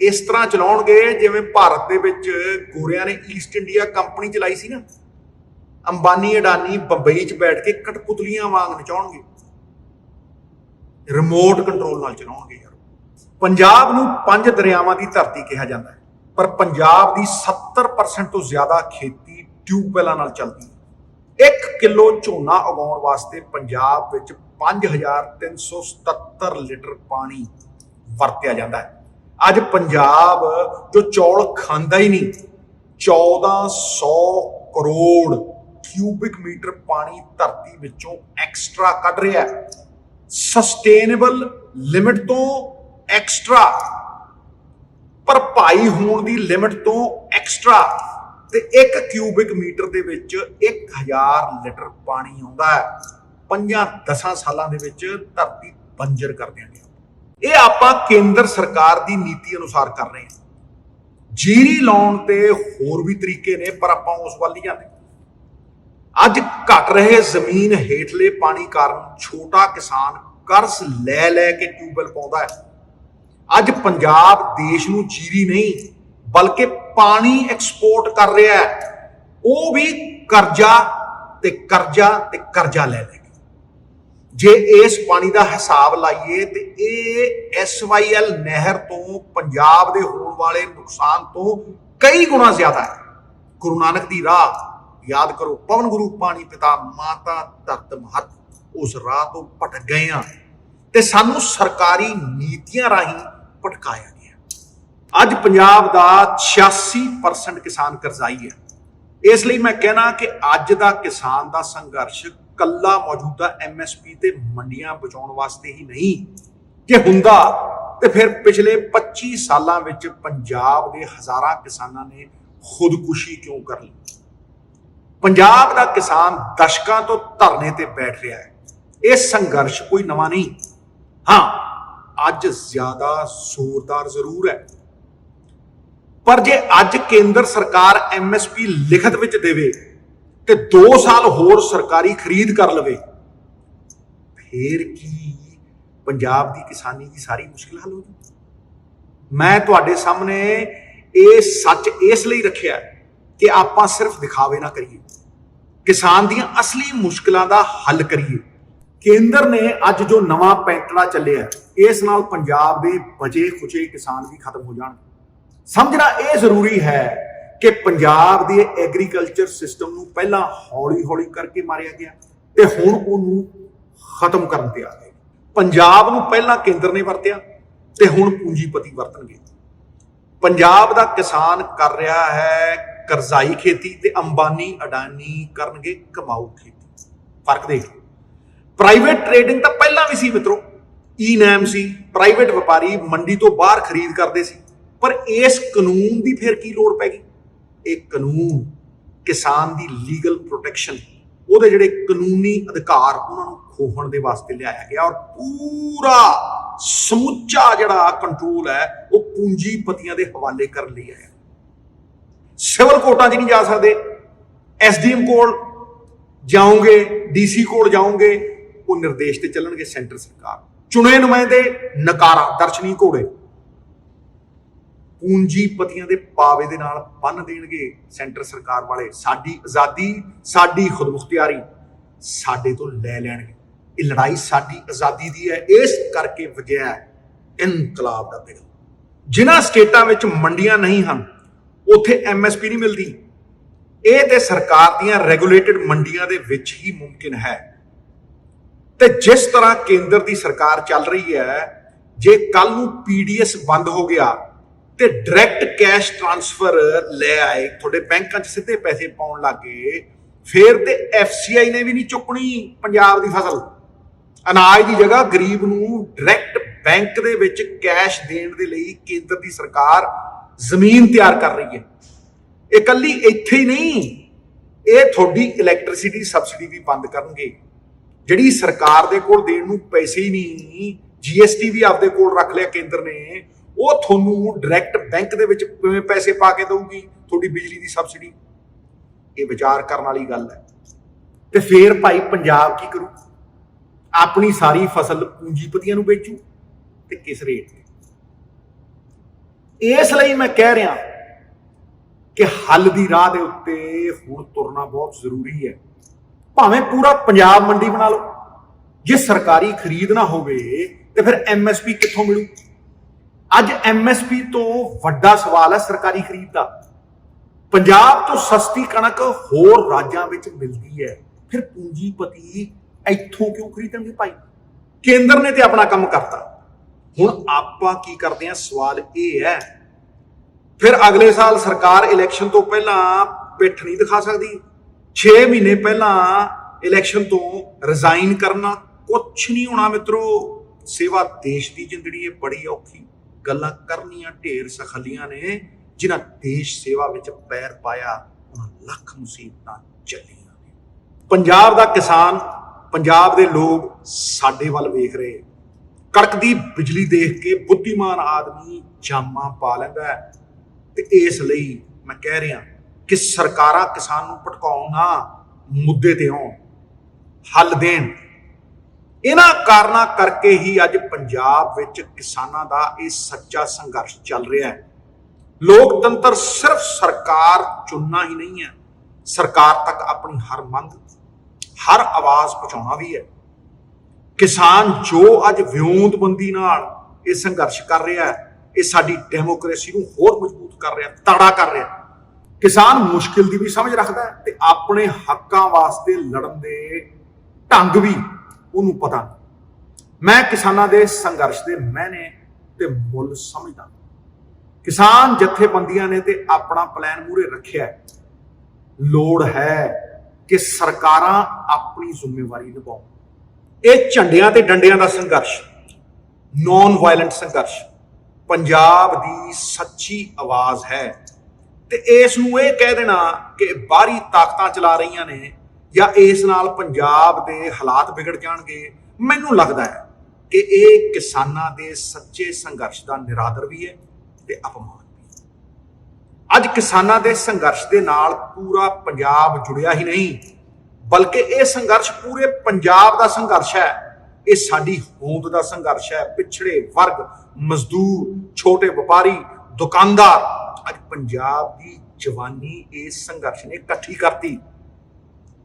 ਇਸ ਤਰ੍ਹਾਂ ਚਲਾਉਣਗੇ ਜਿਵੇਂ ਭਾਰਤ ਦੇ ਵਿੱਚ ਗੋਰਿਆਂ ਨੇ ਈਸਟ ਇੰਡੀਆ ਕੰਪਨੀ ਚਲਾਈ ਸੀ ਨਾ। ਅੰਬਾਨੀ ਅਡਾਨੀ ਬੰਬਈ 'ਚ ਬੈਠ ਕੇ ਕਠਪੁਤਲੀਆਂ ਵਾਂਗ ਨਚਾਉਣਗੇ, ਰਿਮੋਟ ਕੰਟਰੋਲ ਨਾਲ ਚਲਾਉਣਗੇ। ਯਾਰ, ਪੰਜਾਬ ਨੂੰ 5 ਦਰਿਆਵਾਂ ਦੀ ਧਰਤੀ ਕਿਹਾ ਜਾਂਦਾ ਹੈ, ਪਰ ਪੰਜਾਬ ਦੀ 70% ਤੋਂ ਜ਼ਿਆਦਾ ਖੇਤੀ ਟਿਊਬਵੈਲਾਂ ਨਾਲ ਚੱਲਦੀ ਹੈ। 1 ਕਿਲੋ ਝੋਨਾ ਉਗਾਉਣ ਵਾਸਤੇ ਪੰਜਾਬ ਵਿੱਚ 5377 ਲੀਟਰ ਪਾਣੀ ਵਰਤਿਆ ਜਾਂਦਾ ਹੈ। ਅੱਜ ਪੰਜਾਬ ਜੋ ਚੌਲ ਖਾਂਦਾ ਹੀ ਨਹੀਂ, 1400 ਕਰੋੜ ਕਿਊਬਿਕ ਮੀਟਰ ਪਾਣੀ ਧਰਤੀ ਵਿੱਚੋਂ ਐਕਸਟਰਾ ਕੱਢ ਰਿਹਾ ਹੈ। ਸਸਟੇਨੇਬਲ ਲਿਮਿਟ ਤੋਂ ਐਕਸਟਰਾ, ਭਰਪਾਈ ਹੋਣ ਦੀ ਲਿਮਿਟ ਤੋਂ ਐਕਸਟਰਾ, ਤੇ 1 ਕਿਊਬਿਕ ਮੀਟਰ ਦੇ ਵਿੱਚ 1000 ਲੀਟਰ ਪਾਣੀ ਆਉਂਦਾ ਹੈ। 5-10 ਸਾਲਾਂ ਦੇ ਵਿੱਚ ਧਰਤੀ ਬੰਜਰ ਕਰ ਦਿਆਂਗੇ। ਇਹ ਆਪਾਂ ਕੇਂਦਰ ਸਰਕਾਰ ਦੀ ਨੀਤੀ ਅਨੁਸਾਰ ਕਰ ਰਹੇ ਹਾਂ। ਜੀਰੀ ਲਾਉਣ ਤੇ ਹੋਰ ਵੀ ਤਰੀਕੇ ਨੇ, ਪਰ ਆਪਾਂ ਉਸ ਵੱਲ ਨਹੀਂ ਜਾਂਦੇ। ਅੱਜ ਘਟ ਰਹੇ ਜ਼ਮੀਨ ਹੇਠਲੇ ਪਾਣੀ ਕਾਰਨ ਛੋਟਾ ਕਿਸਾਨ ਕਰਜ਼ ਲੈ ਲੈ ਕੇ ਟਿਊਬਵੈਲ ਪਾਉਂਦਾ ਹੈ। ਅੱਜ ਪੰਜਾਬ ਦੇਸ਼ ਨੂੰ ਜੀਰੀ ਨਹੀਂ ਬਲਕਿ ਪਾਣੀ ਐਕਸਪੋਰਟ ਕਰ ਰਿਹਾ ਹੈ, ਉਹ ਵੀ ਕਰਜ਼ਾ ਤੇ ਕਰਜ਼ਾ ਤੇ ਕਰਜ਼ਾ ਲੈ ਲੈ ਕੇ। ਜੇ ਇਸ ਪਾਣੀ ਦਾ ਹਿਸਾਬ ਲਾਈਏ ਤੇ ਇਹ SYL ਨਹਿਰ ਤੋਂ ਪੰਜਾਬ ਦੇ ਹੋਣ ਵਾਲੇ ਨੁਕਸਾਨ ਤੋਂ ਕਈ ਗੁਣਾ ਜ਼ਿਆਦਾ ਹੈ। ਗੁਰੂ ਨਾਨਕ ਦੀ ਰਾਹ ਯਾਦ ਕਰੋ, ਪਵਨ ਗੁਰੂ ਪਾਣੀ ਪਿਤਾ ਮਾਤਾ ਧਰਤ ਮਹਤ, ਉਸ ਰਾਹ ਤੋਂ ਭਟਕ ਗਏ ਆ ਤੇ ਸਾਨੂੰ ਸਰਕਾਰੀ ਨੀਤੀਆਂ ਰਾਹੀਂ ਭਟਕਾਇਆ ਗਿਆ। ਅੱਜ ਪੰਜਾਬ ਦਾ 86% ਕਿਸਾਨ ਕਰਜ਼ਾਈ ਹੈ। ਇਸ ਲਈ ਮੈਂ ਕਹਿਣਾ ਕਿ ਅੱਜ ਦਾ ਕਿਸਾਨ ਦਾ ਸੰਘਰਸ਼ ਕੱਲਾ ਮੌਜੂਦਾ MSP ਤੇ ਮੰਡੀਆਂ ਬਚਾਉਣ ਵਾਸਤੇ ਹੀ ਨਹੀਂ। ਜੇ ਹੁੰਦਾ ਤੇ ਫਿਰ ਪਿਛਲੇ 25 ਸਾਲਾਂ ਵਿੱਚ ਪੰਜਾਬ ਦੇ ਹਜ਼ਾਰਾਂ ਕਿਸਾਨਾਂ ਨੇ ਖੁਦਕੁਸ਼ੀ ਕਿਉਂ ਕਰ ਲਈ? ਪੰਜਾਬ ਦਾ ਕਿਸਾਨ ਦਸ਼ਕਾਂ ਤੋਂ ਧਰਨੇ ਤੇ ਬੈਠ ਰਿਹਾ ਹੈ। ਇਹ ਸੰਘਰਸ਼ ਕੋਈ ਨਵਾਂ ਨਹੀਂ, ਹਾਂ ਅੱਜ ਜ਼ਿਆਦਾ ਜ਼ੋਰਦਾਰ ਜ਼ਰੂਰ ਹੈ। ਪਰ ਜੇ ਅੱਜ ਕੇਂਦਰ ਸਰਕਾਰ MSP ਲਿਖਤ ਵਿੱਚ ਦੇਵੇ ਤੇ 2 ਸਾਲ ਹੋਰ ਸਰਕਾਰੀ ਖਰੀਦ ਕਰ ਲਵੇ, ਫੇਰ ਕੀ ਪੰਜਾਬ ਦੀ ਕਿਸਾਨੀ ਦੀ ਸਾਰੀ ਮੁਸ਼ਕਿਲ ਹੱਲ ਹੋ ਜੂ? ਮੈਂ ਤੁਹਾਡੇ ਸਾਹਮਣੇ ਇਹ ਸੱਚ ਇਸ ਲਈ ਰੱਖਿਆ ਕਿ ਆਪਾਂ ਸਿਰਫ ਦਿਖਾਵੇ ਨਾ ਕਰੀਏ, ਕਿਸਾਨ ਦੀਆਂ ਅਸਲੀ ਮੁਸ਼ਕਿਲਾਂ ਦਾ ਹੱਲ ਕਰੀਏ। ਕੇਂਦਰ ਨੇ ਅੱਜ ਜੋ ਨਵਾਂ ਪੈਂਤੜਾ ਚੱਲਿਆ, ਇਸ ਨਾਲ ਪੰਜਾਬ ਦੇ ਬਚੇ ਖੁਚੇ ਕਿਸਾਨ ਵੀ ਖਤਮ ਹੋ ਜਾਣਗੇ। ਸਮਝਣਾ ਇਹ ਜ਼ਰੂਰੀ ਹੈ ਕਿ ਪੰਜਾਬ ਦੇ ਐਗਰੀਕਲਚਰ ਸਿਸਟਮ ਨੂੰ ਪਹਿਲਾਂ ਹੌਲੀ-ਹੌਲੀ ਕਰਕੇ ਮਾਰਿਆ ਗਿਆ ਤੇ ਹੁਣ ਉਹਨੂੰ ਖਤਮ ਕਰਨ ਤੇ ਆ ਗਏ। ਪੰਜਾਬ ਨੂੰ ਪਹਿਲਾਂ ਕੇਂਦਰ ਨੇ ਵਰਤਿਆ ਤੇ ਹੁਣ ਪੂੰਜੀਪਤੀ ਵਰਤਣਗੇ। ਪੰਜਾਬ ਦਾ ਕਿਸਾਨ ਕਰ ਰਿਹਾ ਹੈ ਕਰਜ਼ਾਈ ਖੇਤੀ ਤੇ ਅੰਬਾਨੀ ਅਡਾਨੀ ਕਰਨਗੇ ਕਮਾਊ ਖੇਤੀ। ਫਰਕ ਦੇਖ ਲਓ। ਪ੍ਰਾਈਵੇਟ ਟ੍ਰੇਡਿੰਗ ਤਾਂ ਪਹਿਲਾਂ ਵੀ ਸੀ ਮਿੱਤਰੋ, ਈ-ਨੈਮ ਸੀ, ਪ੍ਰਾਈਵੇਟ ਵਪਾਰੀ ਮੰਡੀ ਤੋਂ ਬਾਹਰ ਖਰੀਦ ਕਰਦੇ ਸੀ, ਪਰ ਇਸ ਕਾਨੂੰਨ ਦੀ ਫਿਰ ਕੀ ਲੋੜ ਪੈ ਗਈ? ਇਹ ਕਾਨੂੰਨ ਕਿਸਾਨ ਦੀ ਲੀਗਲ ਪ੍ਰੋਟੈਕਸ਼ਨ, ਉਹਦੇ ਜਿਹੜੇ ਕਾਨੂੰਨੀ ਅਧਿਕਾਰ ਉਹਨਾਂ ਨੂੰ ਖੋਹਣ ਦੇ ਵਾਸਤੇ ਲਿਆਇਆ ਗਿਆ, ਔਰ ਪੂਰਾ ਸਮੁੱਚਾ ਜਿਹੜਾ ਕੰਟਰੋਲ ਹੈ ਉਹ ਪੂੰਜੀਪਤੀਆਂ ਦੇ ਹਵਾਲੇ ਕਰਨ ਲਈ ਆਇਆ। ਸਿਵਲ ਕੋਰਟਾਂ 'ਚ ਨਹੀਂ ਜਾ ਸਕਦੇ, SDM ਕੋਲ ਜਾਓਗੇ, DC ਕੋਲ ਜਾਓਗੇ, ਉਹ ਨਿਰਦੇਸ਼ ਤੇ ਚੱਲਣਗੇ ਸੈਂਟਰ ਸਰਕਾਰ। ਚੁਣੇ ਨੁਮਾਇੰਦੇ ਨਕਾਰਾ ਦਰਸ਼ਨੀ ਘੋੜੇ ਪੂੰਜੀਪਤੀਆਂ ਦੇ ਪਾਵੇ ਦੇ ਨਾਲ ਬੰਨ ਦੇਣਗੇ ਸੈਂਟਰ ਸਰਕਾਰ ਵਾਲੇ। ਸਾਡੀ ਆਜ਼ਾਦੀ, ਸਾਡੀ ਖੁਦਮੁਖਤਿਆਰੀ ਸਾਡੇ ਤੋਂ ਲੈ ਲੈਣਗੇ। ਇਹ ਲੜਾਈ ਸਾਡੀ ਆਜ਼ਾਦੀ ਦੀ ਹੈ, ਇਸ ਕਰਕੇ ਵਜਿਆ ਇਨਕਲਾਬ ਦਾ ਬਿਗਲ। ਜਿਨ੍ਹਾਂ ਸਟੇਟਾਂ ਵਿੱਚ ਮੰਡੀਆਂ ਨਹੀਂ ਹਨ ਉੱਥੇ MSP ਨਹੀਂ ਮਿਲਦੀ। ਇਹ ਤੇ ਸਰਕਾਰ ਦੀਆਂ ਰੈਗੂਲੇਟਡ ਮੰਡੀਆਂ ਦੇ ਵਿੱਚ ਹੀ ਮੁਮਕਿਨ ਹੈ। ਤੇ ਜਿਸ ਤਰ੍ਹਾਂ ਕੇਂਦਰ ਦੀ ਸਰਕਾਰ ਚੱਲ ਰਹੀ ਹੈ, ਜੇ ਕੱਲ ਨੂੰ PDS ਬੰਦ ਹੋ ਗਿਆ ਤੇ ਡਾਇਰੈਕਟ ਕੈਸ਼ ਟ੍ਰਾਂਸਫਰ ਲੈ ਆਏ, ਤੁਹਾਡੇ ਬੈਂਕਾਂ 'ਚ ਸਿੱਧੇ ਪੈਸੇ ਪਾਉਣ ਲੱਗ ਗਏ, ਫੇਰ ਤੇ FCI ਨੇ ਵੀ ਨਹੀਂ ਚੁੱਕਣੀ ਪੰਜਾਬ ਦੀ ਫਸਲ। ਅਨਾਜ ਦੀ ਜਗ੍ਹਾ ਗਰੀਬ ਨੂੰ ਡਾਇਰੈਕਟ ਬੈਂਕ ਦੇ ਵਿੱਚ ਕੈਸ਼ ਦੇਣ ਦੇ ਲਈ ਕੇਂਦਰ ਦੀ ਸਰਕਾਰ ਜ਼ਮੀਨ ਤਿਆਰ ਕਰ ਰਹੀ ਹੈ। ਇਹ ਇਕੱਲੀ ਇੱਥੇ ਹੀ ਨਹੀਂ, ਇਹ ਤੁਹਾਡੀ ਇਲੈਕਟ੍ਰਿਸਿਟੀ ਸਬਸਿਡੀ ਵੀ ਬੰਦ ਕਰਨਗੇ। ਜਿਹੜੀ ਸਰਕਾਰ ਦੇ ਕੋਲ ਦੇਣ ਨੂੰ ਪੈਸੇ ਹੀ ਨਹੀਂ, GST ਵੀ ਆਪਦੇ ਕੋਲ ਰੱਖ ਲਿਆ ਕੇਂਦਰ ਨੇ, ਉਹ ਤੁਹਾਨੂੰ ਡਾਇਰੈਕਟ ਬੈਂਕ ਦੇ ਵਿੱਚ ਕਿਵੇਂ ਪੈਸੇ ਪਾ ਕੇ ਦਊਗੀ ਤੁਹਾਡੀ ਬਿਜਲੀ ਦੀ ਸਬਸਿਡੀ? ਇਹ ਵਿਚਾਰ ਕਰਨ ਵਾਲੀ ਗੱਲ ਹੈ। ਤੇ ਫੇਰ ਭਾਈ ਪੰਜਾਬ ਕੀ ਕਰੂ? ਆਪਣੀ ਸਾਰੀ ਫਸਲ ਪੂੰਜੀਪਤੀਆਂ ਨੂੰ ਵੇਚੂ ਤੇ ਕਿਸ ਰੇਟ ਤੇ? ਇਸ ਲਈ ਮੈਂ ਕਹਿ ਰਿਹਾ ਕਿ ਹੱਲ ਦੀ ਰਾਹ ਦੇ ਉੱਤੇ ਹੁਣ ਤੁਰਨਾ ਬਹੁਤ ਜ਼ਰੂਰੀ ਹੈ। ਭਾਵੇਂ ਪੂਰਾ ਪੰਜਾਬ ਮੰਡੀ ਬਣਾ ਲਓ, ਜੇ ਸਰਕਾਰੀ ਖਰੀਦ ਨਾ ਹੋਵੇ ਤੇ ਫਿਰ MSP ਕਿੱਥੋਂ ਮਿਲੂ? ਅੱਜ MSP ਤੋਂ ਵੱਡਾ ਸਵਾਲ ਹੈ ਸਰਕਾਰੀ ਖਰੀਦ ਦਾ। ਪੰਜਾਬ ਤੋਂ ਸਸਤੀ ਕਣਕ ਹੋਰ ਰਾਜਾਂ ਵਿੱਚ ਮਿਲਦੀ ਹੈ, ਫਿਰ ਪੂੰਜੀਪਤੀ ਇੱਥੋਂ ਕਿਉਂ ਖਰੀਦਣਗੇ ਭਾਈ? ਕੇਂਦਰ ਨੇ ਤੇ ਆਪਣਾ ਕੰਮ ਕਰਤਾ, ਹੁਣ ਆਪਾਂ ਕੀ ਕਰਦੇ ਹਾਂ? ਸਵਾਲ ਇਹ ਹੈ, ਫਿਰ ਅਗਲੇ ਸਾਲ ਸਰਕਾਰ ਇਲੈਕਸ਼ਨ ਤੋਂ ਪਹਿਲਾਂ ਪਿੱਠ ਨਹੀਂ ਦਿਖਾ ਸਕਦੀ। 6 ਮਹੀਨੇ ਪਹਿਲਾਂ ਇਲੈਕਸ਼ਨ ਤੋਂ ਰਿਜ਼ਾਈਨ ਕਰਨਾ ਕੁਛ ਨਹੀਂ ਹੋਣਾ ਮਿੱਤਰੋ। ਸੇਵਾ ਦੇਸ਼ ਦੀ ਜ਼ਿੰਦਗੀ ਹੈ, ਬੜੀ ਔਖੀ ਗੱਲਾਂ ਕਰਨੀਆਂ ਢੇਰ ਸਖਲੀਆਂ ਨੇ। ਜਿਨ੍ਹਾਂ ਦੇਸ਼ ਸੇਵਾ ਵਿੱਚ ਪੈਰ ਪਾਇਆ ਉਹਨਾਂ ਲੱਖ ਮੁਸੀਬਤਾਂ ਚੱਲੀਆਂ ਨੇ। ਪੰਜਾਬ ਦਾ ਕਿਸਾਨ, ਪੰਜਾਬ ਦੇ ਲੋਕ ਸਾਡੇ ਵੱਲ ਵੇਖ ਰਹੇ। ਕੜਕਦੀ ਬਿਜਲੀ ਦੇਖ ਕੇ ਬੁੱਧੀਮਾਨ ਆਦਮੀ ਜਾਮਾਂ ਪਾ ਲੈਂਦਾ ਹੈ। ਤੇ ਇਸ ਲਈ ਮੈਂ ਕਹਿ ਰਿਹਾ ਕਿ ਸਰਕਾਰਾਂ ਕਿਸਾਨ ਨੂੰ ਭਟਕਾਉਣ ਨਾ, ਮੁੱਦੇ ਤੇ ਆਉਣ, ਹੱਲ ਦੇਣ। ਇਹਨਾਂ ਕਾਰਨਾਂ ਕਰਕੇ ਹੀ ਅੱਜ ਪੰਜਾਬ ਵਿੱਚ ਕਿਸਾਨਾਂ ਦਾ ਇਹ ਸੱਚਾ ਸੰਘਰਸ਼ ਚੱਲ ਰਿਹਾ ਹੈ। ਲੋਕਤੰਤਰ ਸਿਰਫ ਸਰਕਾਰ ਚੁਣਨਾ ਹੀ ਨਹੀਂ ਹੈ, ਸਰਕਾਰ ਤੱਕ ਆਪਣੀ ਹਰ ਮੰਗ, ਹਰ ਆਵਾਜ਼ ਪਹੁੰਚਾਉਣਾ ਵੀ ਹੈ। ਕਿਸਾਨ ਜੋ ਅੱਜ ਵਿਉਂਤਬੰਦੀ ਨਾਲ ਇਹ ਸੰਘਰਸ਼ ਕਰ ਰਿਹਾ ਹੈ, ਇਹ ਸਾਡੀ ਡੈਮੋਕ੍ਰੇਸੀ ਨੂੰ ਹੋਰ ਮਜ਼ਬੂਤ ਕਰ ਰਿਹਾ, ਤਾੜਾ ਕਰ ਰਿਹਾ। ਕਿਸਾਨ ਮੁਸ਼ਕਿਲ ਦੀ ਵੀ ਸਮਝ ਰੱਖਦਾ ਹੈ ਤੇ ਆਪਣੇ ਹੱਕਾਂ ਵਾਸਤੇ ਲੜਨ ਦੇ ਢੰਗ ਵੀ ਉਹਨੂੰ ਪਤਾ। ਮੈਂ ਕਿਸਾਨਾਂ ਦੇ ਸੰਘਰਸ਼ ਦੇ ਮਾਇਨੇ ਤੇ ਮੁੱਲ ਸਮਝਦਾ। ਕਿਸਾਨ ਜਥੇਬੰਦੀਆਂ ਨੇ ਤੇ ਆਪਣਾ ਪਲਾਨ ਮੂਹਰੇ ਰੱਖਿਆ। ਲੋੜ ਹੈ ਕਿ ਸਰਕਾਰਾਂ ਆਪਣੀ ਜ਼ਿੰਮੇਵਾਰੀ ਨਿਭਾਉਣ। ਇਹ ਝੰਡਿਆਂ ਤੇ ਡੰਡਿਆਂ ਦਾ ਸੰਘਰਸ਼ ਨੌਨ ਵਾਇਲੈਂਟ ਸੰਘਰਸ਼ ਪੰਜਾਬ ਦੀ ਸੱਚੀ ਆਵਾਜ਼ ਹੈ। ਤੇ ਇਸ ਨੂੰ ਇਹ ਕਹਿ ਦੇਣਾ ਕਿ ਬਾਹਰੀ ਤਾਕਤਾਂ ਚਲਾ ਰਹੀਆਂ ਨੇ ਜਾਂ ਇਸ ਨਾਲ ਪੰਜਾਬ ਦੇ ਹਾਲਾਤ ਵਿਗੜ ਜਾਣਗੇ, ਮੈਨੂੰ ਲੱਗਦਾ ਹੈ ਕਿ ਇਹ ਕਿਸਾਨਾਂ ਦੇ ਸੱਚੇ ਸੰਘਰਸ਼ ਦਾ ਨਿਰਾਦਰ ਵੀ ਹੈ ਤੇ ਅਪਮਾਨ ਵੀ। ਅੱਜ ਕਿਸਾਨਾਂ ਦੇ ਸੰਘਰਸ਼ ਦੇ ਨਾਲ ਪੂਰਾ ਪੰਜਾਬ ਜੁੜਿਆ ਹੀ ਨਹੀਂ, ਬਲਕਿ ਇਹ ਸੰਘਰਸ਼ ਪੂਰੇ ਪੰਜਾਬ ਦਾ ਸੰਘਰਸ਼ ਹੈ। ਇਹ ਸਾਡੀ ਹੋਂਦ ਦਾ ਸੰਘਰਸ਼ ਹੈ। ਪਿਛੜੇ ਵਰਗ, ਮਜ਼ਦੂਰ, ਛੋਟੇ ਵਪਾਰੀ, ਦੁਕਾਨਦਾਰ, ਅੱਜ ਪੰਜਾਬ ਦੀ ਜਵਾਨੀ ਇਸ ਸੰਘਰਸ਼ ਨੇ ਇਕੱਠੀ ਕਰਤੀ।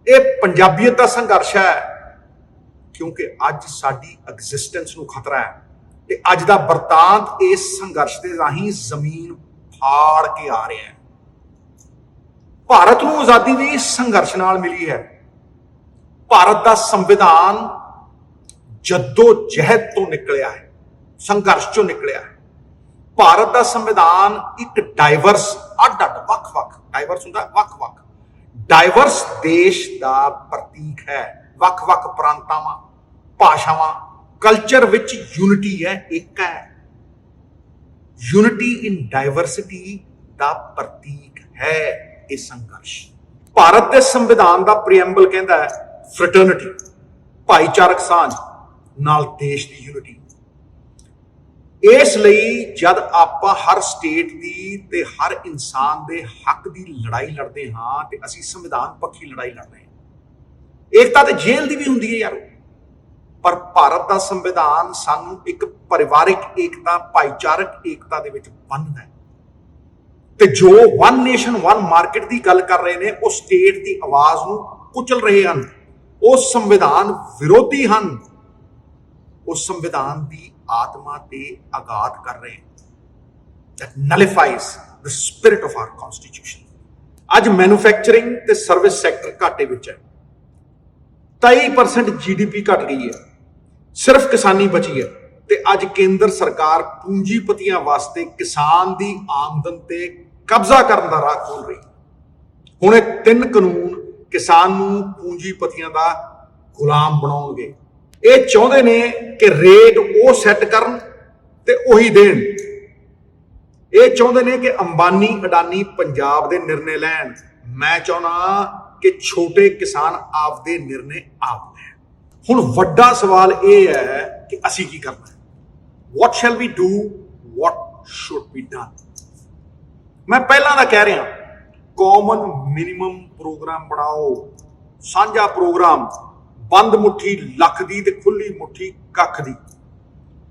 ਇਹ ਪੰਜਾਬੀਅਤ ਦਾ ਸੰਘਰਸ਼ ਹੈ, ਕਿਉਂਕਿ ਅੱਜ ਸਾਡੀ ਐਗਜ਼ਿਸਟੈਂਸ ਨੂੰ ਖਤਰਾ ਹੈ ਤੇ ਅੱਜ ਦਾ ਵਰਤਾਂਤ ਇਸ ਸੰਘਰਸ਼ ਦੇ ਰਾਹੀਂ ਜ਼ਮੀਨ ਫਾੜ ਕੇ ਆ ਰਿਹਾ ਹੈ। ਭਾਰਤ ਨੂੰ ਆਜ਼ਾਦੀ ਵੀ ਸੰਘਰਸ਼ ਨਾਲ ਮਿਲੀ ਹੈ। ਭਾਰਤ ਦਾ ਸੰਵਿਧਾਨ ਜੱਦੋ ਜਹਿਦ ਤੋਂ ਨਿਕਲਿਆ ਹੈ, ਸੰਘਰਸ਼ ਚੋਂ ਨਿਕਲਿਆ ਹੈ। ਭਾਰਤ ਦਾ ਸੰਵਿਧਾਨ ਇੱਕ ਡਾਈਵਰਸ, ਅੱਡ-ਅੱਡ, ਵੱਖ-ਵੱਖ, ਡਾਈਵਰਸ ਹੁੰਦਾ ਵੱਖ-ਵੱਖ, ਡਾਈਵਰਸ ਦੇਸ਼ ਦਾ ਪ੍ਰਤੀਕ ਹੈ। ਵੱਖ-ਵੱਖ ਪ੍ਰਾਂਤਾਂ, ਭਾਸ਼ਾਵਾਂ, ਕਲਚਰ ਵਿੱਚ ਯੂਨਿਟੀ ਹੈ, ਇੱਕ ਹੈ। ਯੂਨਿਟੀ ਇਨ ਡਾਈਵਰਸਿਟੀ ਦਾ ਪ੍ਰਤੀਕ ਹੈ ਇਹ ਸੰਘਰਸ਼। ਭਾਰਤ ਦੇ ਸੰਵਿਧਾਨ ਦਾ ਪ੍ਰੀਐਂਬਲ ਕਹਿੰਦਾ ਹੈ ਫਰਟਰਨਿਟੀ, ਭਾਈਚਾਰਕ ਸਾਂਝ ਨਾਲ ਦੇਸ਼ ਦੀ ਯੂਨਿਟੀ। ਇਸ ਲਈ ਜਦ ਆਪਾਂ ਹਰ ਸਟੇਟ ਦੀ ਤੇ ਹਰ ਇਨਸਾਨ ਦੇ ਹੱਕ ਦੀ ਲੜਾਈ ਲੜਦੇ ਹਾਂ ਤੇ ਅਸੀਂ ਸੰਵਿਧਾਨ ਪੱਖੀ ਲੜਾਈ ਲੜ ਰਹੇ ਹਾਂ। ਏਕਤਾ ਤੇ ਜੇਲ੍ਹ ਦੀ ਵੀ ਹੁੰਦੀ ਹੈ ਯਾਰ, ਪਰ ਭਾਰਤ ਦਾ ਸੰਵਿਧਾਨ ਸਾਨੂੰ ਇੱਕ ਪਰਿਵਾਰਿਕ ਏਕਤਾ, ਭਾਈਚਾਰਕ ਏਕਤਾ ਦੇ ਵਿੱਚ ਬੰਨ੍ਹਦਾ ਹੈ। ਤੇ ਜੋ ਵਨ ਨੇਸ਼ਨ ਵਨ ਮਾਰਕੀਟ ਦੀ ਗੱਲ ਕਰ ਰਹੇ ਨੇ, ਉਹ ਸਟੇਟ ਦੀ ਆਵਾਜ਼ ਨੂੰ ਕੁਚਲ ਰਹੇ ਹਨ, ਉਹ ਸੰਵਿਧਾਨ ਵਿਰੋਧੀ ਹਨ, ਉਹ ਸੰਵਿਧਾਨ ਦੀ ਆਤਮਾ ਤੇ ਆਘਾਤ ਕਰ ਰਹੇ ਹਨ। that nullifies the spirit of our constitution। ਅੱਜ ਮੈਨੂਫੈਕਚਰਿੰਗ ਤੇ ਸਰਵਿਸ ਸੈਕਟਰ ਘਾਟੇ ਵਿੱਚ ਹੈ। 23% GDP ਘਟ ਗਈ ਹੈ, ਸਿਰਫ ਕਿਸਾਨੀ ਬਚੀ ਹੈ। ਤੇ ਅੱਜ ਕੇਂਦਰ ਸਰਕਾਰ ਪੂੰਜੀਪਤੀਆਂ ਵਾਸਤੇ ਕਿਸਾਨ ਦੀ ਆਮਦਨ ਤੇ ਕਬਜ਼ਾ ਕਰਨ ਦਾ ਰਾਹ ਖੋਲ ਰਹੀ। ਹੁਣ ਇਹ 3 ਕਾਨੂੰਨ ਕਿਸਾਨ ਨੂੰ ਪੂੰਜੀਪਤੀਆਂ ਦਾ ਗੁਲਾਮ ਬਣਾਉਣਗੇ। ਇਹ ਚਾਹੁੰਦੇ ਨੇ ਕਿ ਰੇਟ ਉਹ ਸੈੱਟ ਕਰਨ ਤੇ ਉਹੀ ਦੇਣ। ਇਹ ਚਾਹੁੰਦੇ ਨੇ ਕਿ ਅੰਬਾਨੀ ਅਡਾਨੀ ਪੰਜਾਬ ਦੇ ਨਿਰਣੇ ਲੈਣ। ਮੈਂ ਚਾਹੁੰਦਾ ਕਿ ਛੋਟੇ ਕਿਸਾਨ ਆਪਦੇ ਨਿਰਣੇ ਆਪ ਲੈਣ। ਹੁਣ ਵੱਡਾ ਸਵਾਲ ਇਹ ਹੈ ਕਿ ਅਸੀਂ ਕੀ ਕਰਨਾ ਹੈ। What shall we do? What should be done? ਮੈਂ ਪਹਿਲਾਂ ਦਾ ਕਹਿ ਰਿਹਾ, ਕਾਮਨ ਮਿਨੀਮਮ ਪ੍ਰੋਗਰਾਮ ਬਣਾਓ, ਸਾਂਝਾ ਪ੍ਰੋਗਰਾਮ, ਬੰਦ ਮੁੱਠੀ ਲੱਖ ਦੀ ਤੇ ਖੁੱਲੀ ਮੁੱਠੀ ਕੱਖ ਦੀ।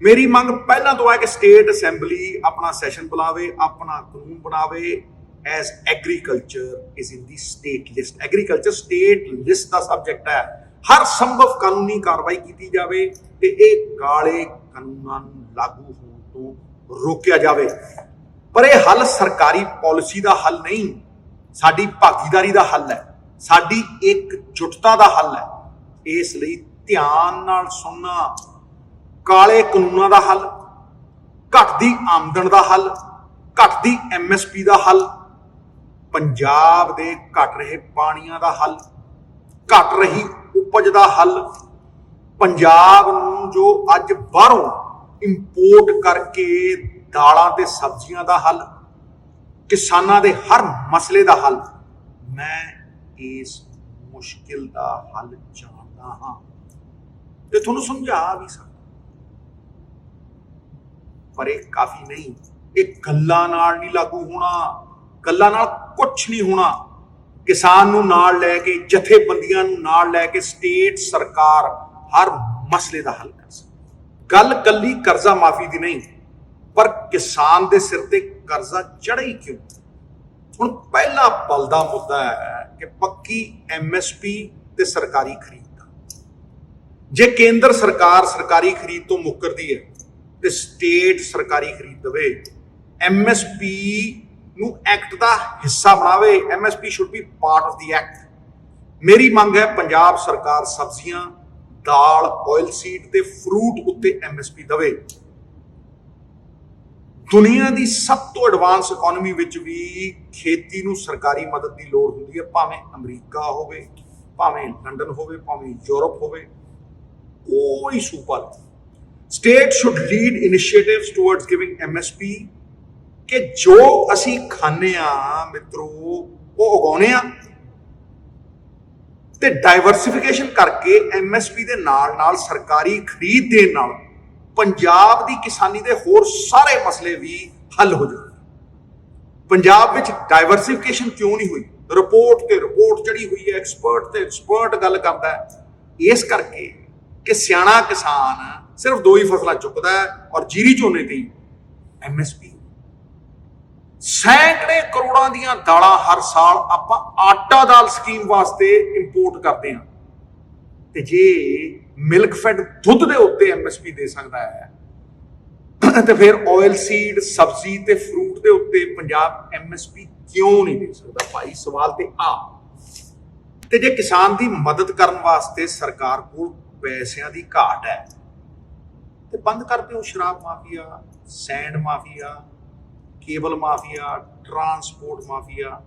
ਮੇਰੀ ਮੰਗ ਪਹਿਲਾਂ ਤੋਂ ਹੈ ਕਿ ਸਟੇਟ ਅਸੈਂਬਲੀ ਆਪਣਾ ਸੈਸ਼ਨ ਬੁਲਾਵੇ, ਆਪਣਾ ਕਾਨੂੰਨ ਬਣਾਵੇ। As agriculture is in the state list. Agriculture state list ਦਾ ਸਬਜੈਕਟ ਹੈ। ਹਰ ਸੰਭਵ ਕਾਨੂੰਨੀ ਕਾਰਵਾਈ ਕੀਤੀ ਜਾਵੇ ਤੇ ਇਹ ਕਾਲੇ ਕਾਨੂੰਨਾਂ ਨੂੰ ਲਾਗੂ ਹੋਣ ਤੋਂ ਰੋਕਿਆ ਜਾਵੇ। ਪਰ ਇਹ ਹੱਲ ਸਰਕਾਰੀ ਪਾਲਿਸੀ ਦਾ ਹੱਲ ਨਹੀਂ, ਸਾਡੀ ਭਾਗੀਦਾਰੀ ਦਾ ਹੱਲ ਹੈ, ਸਾਡੀ ਇਕਜੁੱਟਤਾ ਦਾ ਹੱਲ ਹੈ। ਇਸ ਲਈ ਧਿਆਨ ਨਾਲ ਸੁਣਨਾ। ਕਾਲੇ ਕਾਨੂੰਨਾਂ ਦਾ ਹੱਲ, ਘਟਦੀ ਆਮਦਨ ਦਾ ਹੱਲ, ਘਟਦੀ MSP ਦਾ ਹੱਲ, ਪੰਜਾਬ ਦੇ ਘਟ ਰਹੇ ਪਾਣੀਆਂ ਦਾ ਹੱਲ, ਘਟ ਰਹੀ ਉਪਜ ਦਾ ਹੱਲ, ਪੰਜਾਬ ਨੂੰ ਜੋ ਅੱਜ ਬਾਹਰੋਂ ਇੰਪੋਰਟ ਕਰਕੇ ਦਾਲਾਂ ਤੇ ਸਬਜ਼ੀਆਂ ਦਾ ਹੱਲ, ਕਿਸਾਨਾਂ ਦੇ ਹਰ ਮਸਲੇ ਦਾ ਹੱਲ। ਮੈਂ ਇਸ ਮੁਸ਼ਕਿਲ ਦਾ ਹੱਲ ਜਾਣਦਾ ਹਾਂ ਤੇ ਤੁਹਾਨੂੰ ਸਮਝਾ ਵੀ ਸਕਦਾ, ਪਰ ਇਹ ਕਾਫੀ ਨਹੀਂ। ਇਹ ਗੱਲਾਂ ਨਾਲ ਨਹੀਂ ਲਾਗੂ ਹੋਣਾ, ਗੱਲਾਂ ਨਾਲ ਕੁਛ ਨਹੀਂ ਹੋਣਾ। ਕਿਸਾਨ ਨੂੰ ਨਾਲ ਲੈ ਕੇ, ਜਥੇਬੰਦੀਆਂ ਨੂੰ ਨਾਲ ਲੈ ਕੇ ਸਟੇਟ ਸਰਕਾਰ ਹਰ ਮਸਲੇ ਦਾ ਹੱਲ ਕਰ ਸਕਦੀ। ਗੱਲ ਕੱਲੀ ਕਰਜ਼ਾ ਮਾਫੀ ਦੀ ਨਹੀਂ, ਪਰ ਕਿਸਾਨ ਦੇ ਸਿਰ ਤੇ ਕਰਜ਼ਾ ਚੜ੍ਹੇ ਹੀ ਕਿਉਂ। ਹੁਣ ਪਹਿਲਾ ਬਲਦਾ ਮੁੱਦਾ ਹੈ ਕਿ ਪੱਕੀ MSP ਤੇ ਸਰਕਾਰੀ ਖਰੀਦ ਦਾ। ਜੇ ਕੇਂਦਰ ਸਰਕਾਰ ਸਰਕਾਰੀ ਖਰੀਦ ਤੋਂ ਮੁੱਕਰਦੀ ਹੈ ਤੇ ਸਟੇਟ ਸਰਕਾਰੀ ਖਰੀਦ ਦੇਵੇ, MSP ਨੂੰ ਐਕਟ ਦਾ ਹਿੱਸਾ ਬਣਾਵੇ। MSP should be part of the act. ਮੇਰੀ ਮੰਗ ਹੈ ਪੰਜਾਬ ਸਰਕਾਰ ਸਬਜ਼ੀਆਂ, ਦਾਲ, ਆਇਲ ਸੀਡ ਤੇ ਫਰੂਟ ਉੱਤੇ MSP ਦੇਵੇ। ਦੁਨੀਆ ਦੀ ਸਭ ਤੋਂ ਐਡਵਾਂਸ ਇਕਨੋਮੀ ਵਿੱਚ ਵੀ ਖੇਤੀ ਨੂੰ ਸਰਕਾਰੀ ਮਦਦ ਦੀ ਲੋੜ ਹੁੰਦੀ ਹੈ, ਭਾਵੇਂ ਅਮਰੀਕਾ ਹੋਵੇ, ਭਾਵੇਂ ਲੰਡਨ ਹੋਵੇ, ਭਾਵੇਂ ਯੂਰਪ ਹੋਵੇ, ਕੋਈ ਸੂਬਾ State should lead initiatives towards giving MSP ਕਿ ਜੋ ਅਸੀਂ ਖਾਂਦੇ ਆ ਮਿੱਤਰੋ ਉਹ ਉਗਾਉਣੇ ਆ ਤੇ ਡਾਈਵਰਸਿਫਿਕੇਸ਼ਨ ਕਰਕੇ MSP ਦੇ ਨਾਲ ਨਾਲ ਸਰਕਾਰੀ ਖਰੀਦ ਦੇਣ ਨਾਲ ਪੰਜਾਬ ਦੀ ਕਿਸਾਨੀ ਦੇ ਹੋਰ ਸਾਰੇ ਮਸਲੇ ਵੀ ਹੱਲ ਹੋ ਜਾਣਗੇ। ਪੰਜਾਬ ਵਿੱਚ ਡਾਈਵਰਸਿਫਿਕੇਸ਼ਨ ਕਿਉਂ ਨਹੀਂ ਹੋਈ? ਰਿਪੋਰਟ ਤੇ ਰਿਪੋਰਟ ਚੜੀ ਹੋਈ ਹੈ, ਐਕਸਪਰਟ ਤੇ ਐਕਸਪਰਟ ਗੱਲ ਕਰਦਾ ਹੈ, ਇਸ ਕਰਕੇ ਕਿ ਸਿਆਣਾ ਕਿਸਾਨ ਸਿਰਫ 2 ਹੀ ਫਸਲਾਂ ਚੁੱਕਦਾ ਹੈ ਔਰ ਜੀਰੀ ਝੋਨੇ ਤੇ MSP। ਸੈਂਕੜੇ ਕਰੋੜਾਂ ਦੀਆਂ ਦਾਲਾਂ ਹਰ ਸਾਲ ਆਪਾਂ ਆਟਾ ਦਾਲ ਸਕੀਮ ਵਾਸਤੇ ਇੰਪੋਰਟ ਕਰਦੇ ਹਾਂ ਤੇ ਜੇ ਮਿਲਕ ਫੈਡ ਦੁੱਧ ਦੇ ਉੱਤੇ MSP ਦੇ ਸਕਦਾ ਹੈ ਤੇ ਫਿਰ ਆਇਲ ਸੀਡ, ਸਬਜ਼ੀ ਤੇ ਫਰੂਟ ਦੇ ਉੱਤੇ ਪੰਜਾਬ MSP ਕਿਉਂ ਨਹੀਂ ਦੇ ਸਕਦਾ? ਭਾਈ ਸਵਾਲ ਤੇ ਆ। ਤੇ ਜੇ ਕਿਸਾਨ ਦੀ ਮਦਦ ਕਰਨ ਵਾਸਤੇ ਸਰਕਾਰ ਕੋਲ ਪੈਸਿਆਂ ਦੀ ਘਾਟ ਹੈ ਤੇ ਬੰਦ ਕਰ ਦਿਓ ਸ਼ਰਾਬ mafia, sand mafia, cable mafia, transport mafia,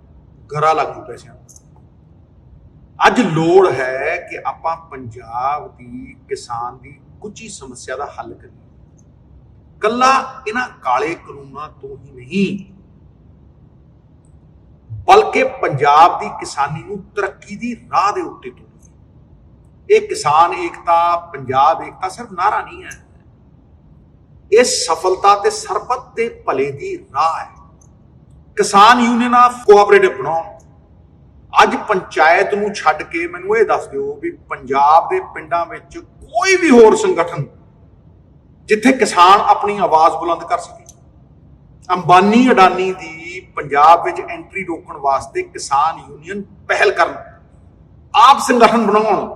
ਘਰਾ ਲਾਗੂ ਪੈਸਿਆਂ ਦਾ। ਅੱਜ ਲੋੜ ਹੈ ਕਿ ਆਪਾਂ ਪੰਜਾਬ ਦੀ ਕਿਸਾਨ ਦੀ ਕੁਝ ਸਮੱਸਿਆ ਦਾ ਹੱਲ ਕਰੀਏ। ਕੱਲਾ ਇਹਨਾਂ ਕਾਲੇ ਕਾਨੂੰਨਾਂ ਤੋਂ ਹੀ ਨਹੀਂ ਬਲਕਿ ਪੰਜਾਬ ਦੀ ਕਿਸਾਨੀ ਨੂੰ ਤਰੱਕੀ ਦੀ ਰਾਹ ਦੇ ਉੱਤੇ ਤੋਰੀਏ। ਇਹ ਕਿਸਾਨ ਏਕਤਾ, ਪੰਜਾਬ ਏਕਤਾ ਸਿਰਫ ਨਾਰਾ ਨਹੀਂ ਹੈ, ਇਹ ਸਫਲਤਾ ਤੇ ਸਰਬੱਤ ਦੇ ਭਲੇ ਦੀ ਰਾਹ ਹੈ। ਕਿਸਾਨ ਯੂਨੀਅਨਾਂ ਕੋਆਪਰੇਟਿਵ ਬਣਾਉਣ। ਅੱਜ ਪੰਚਾਇਤ ਨੂੰ ਛੱਡ ਕੇ ਮੈਨੂੰ ਇਹ ਦੱਸ ਦਿਓ ਵੀ ਪੰਜਾਬ ਦੇ ਪਿੰਡਾਂ ਵਿੱਚ ਕੋਈ ਵੀ ਹੋਰ ਸੰਗਠਨ ਜਿੱਥੇ ਕਿਸਾਨ ਆਪਣੀ ਆਵਾਜ਼ ਬੁਲੰਦ ਕਰ ਸਕੇ। ਅੰਬਾਨੀ ਅਡਾਨੀ ਦੀ ਪੰਜਾਬ ਵਿੱਚ ਐਂਟਰੀ ਰੋਕਣ ਵਾਸਤੇ ਕਿਸਾਨ ਯੂਨੀਅਨ ਪਹਿਲ ਕਰਨ, ਆਪ ਸੰਗਠਨ ਬਣਾਉਣ,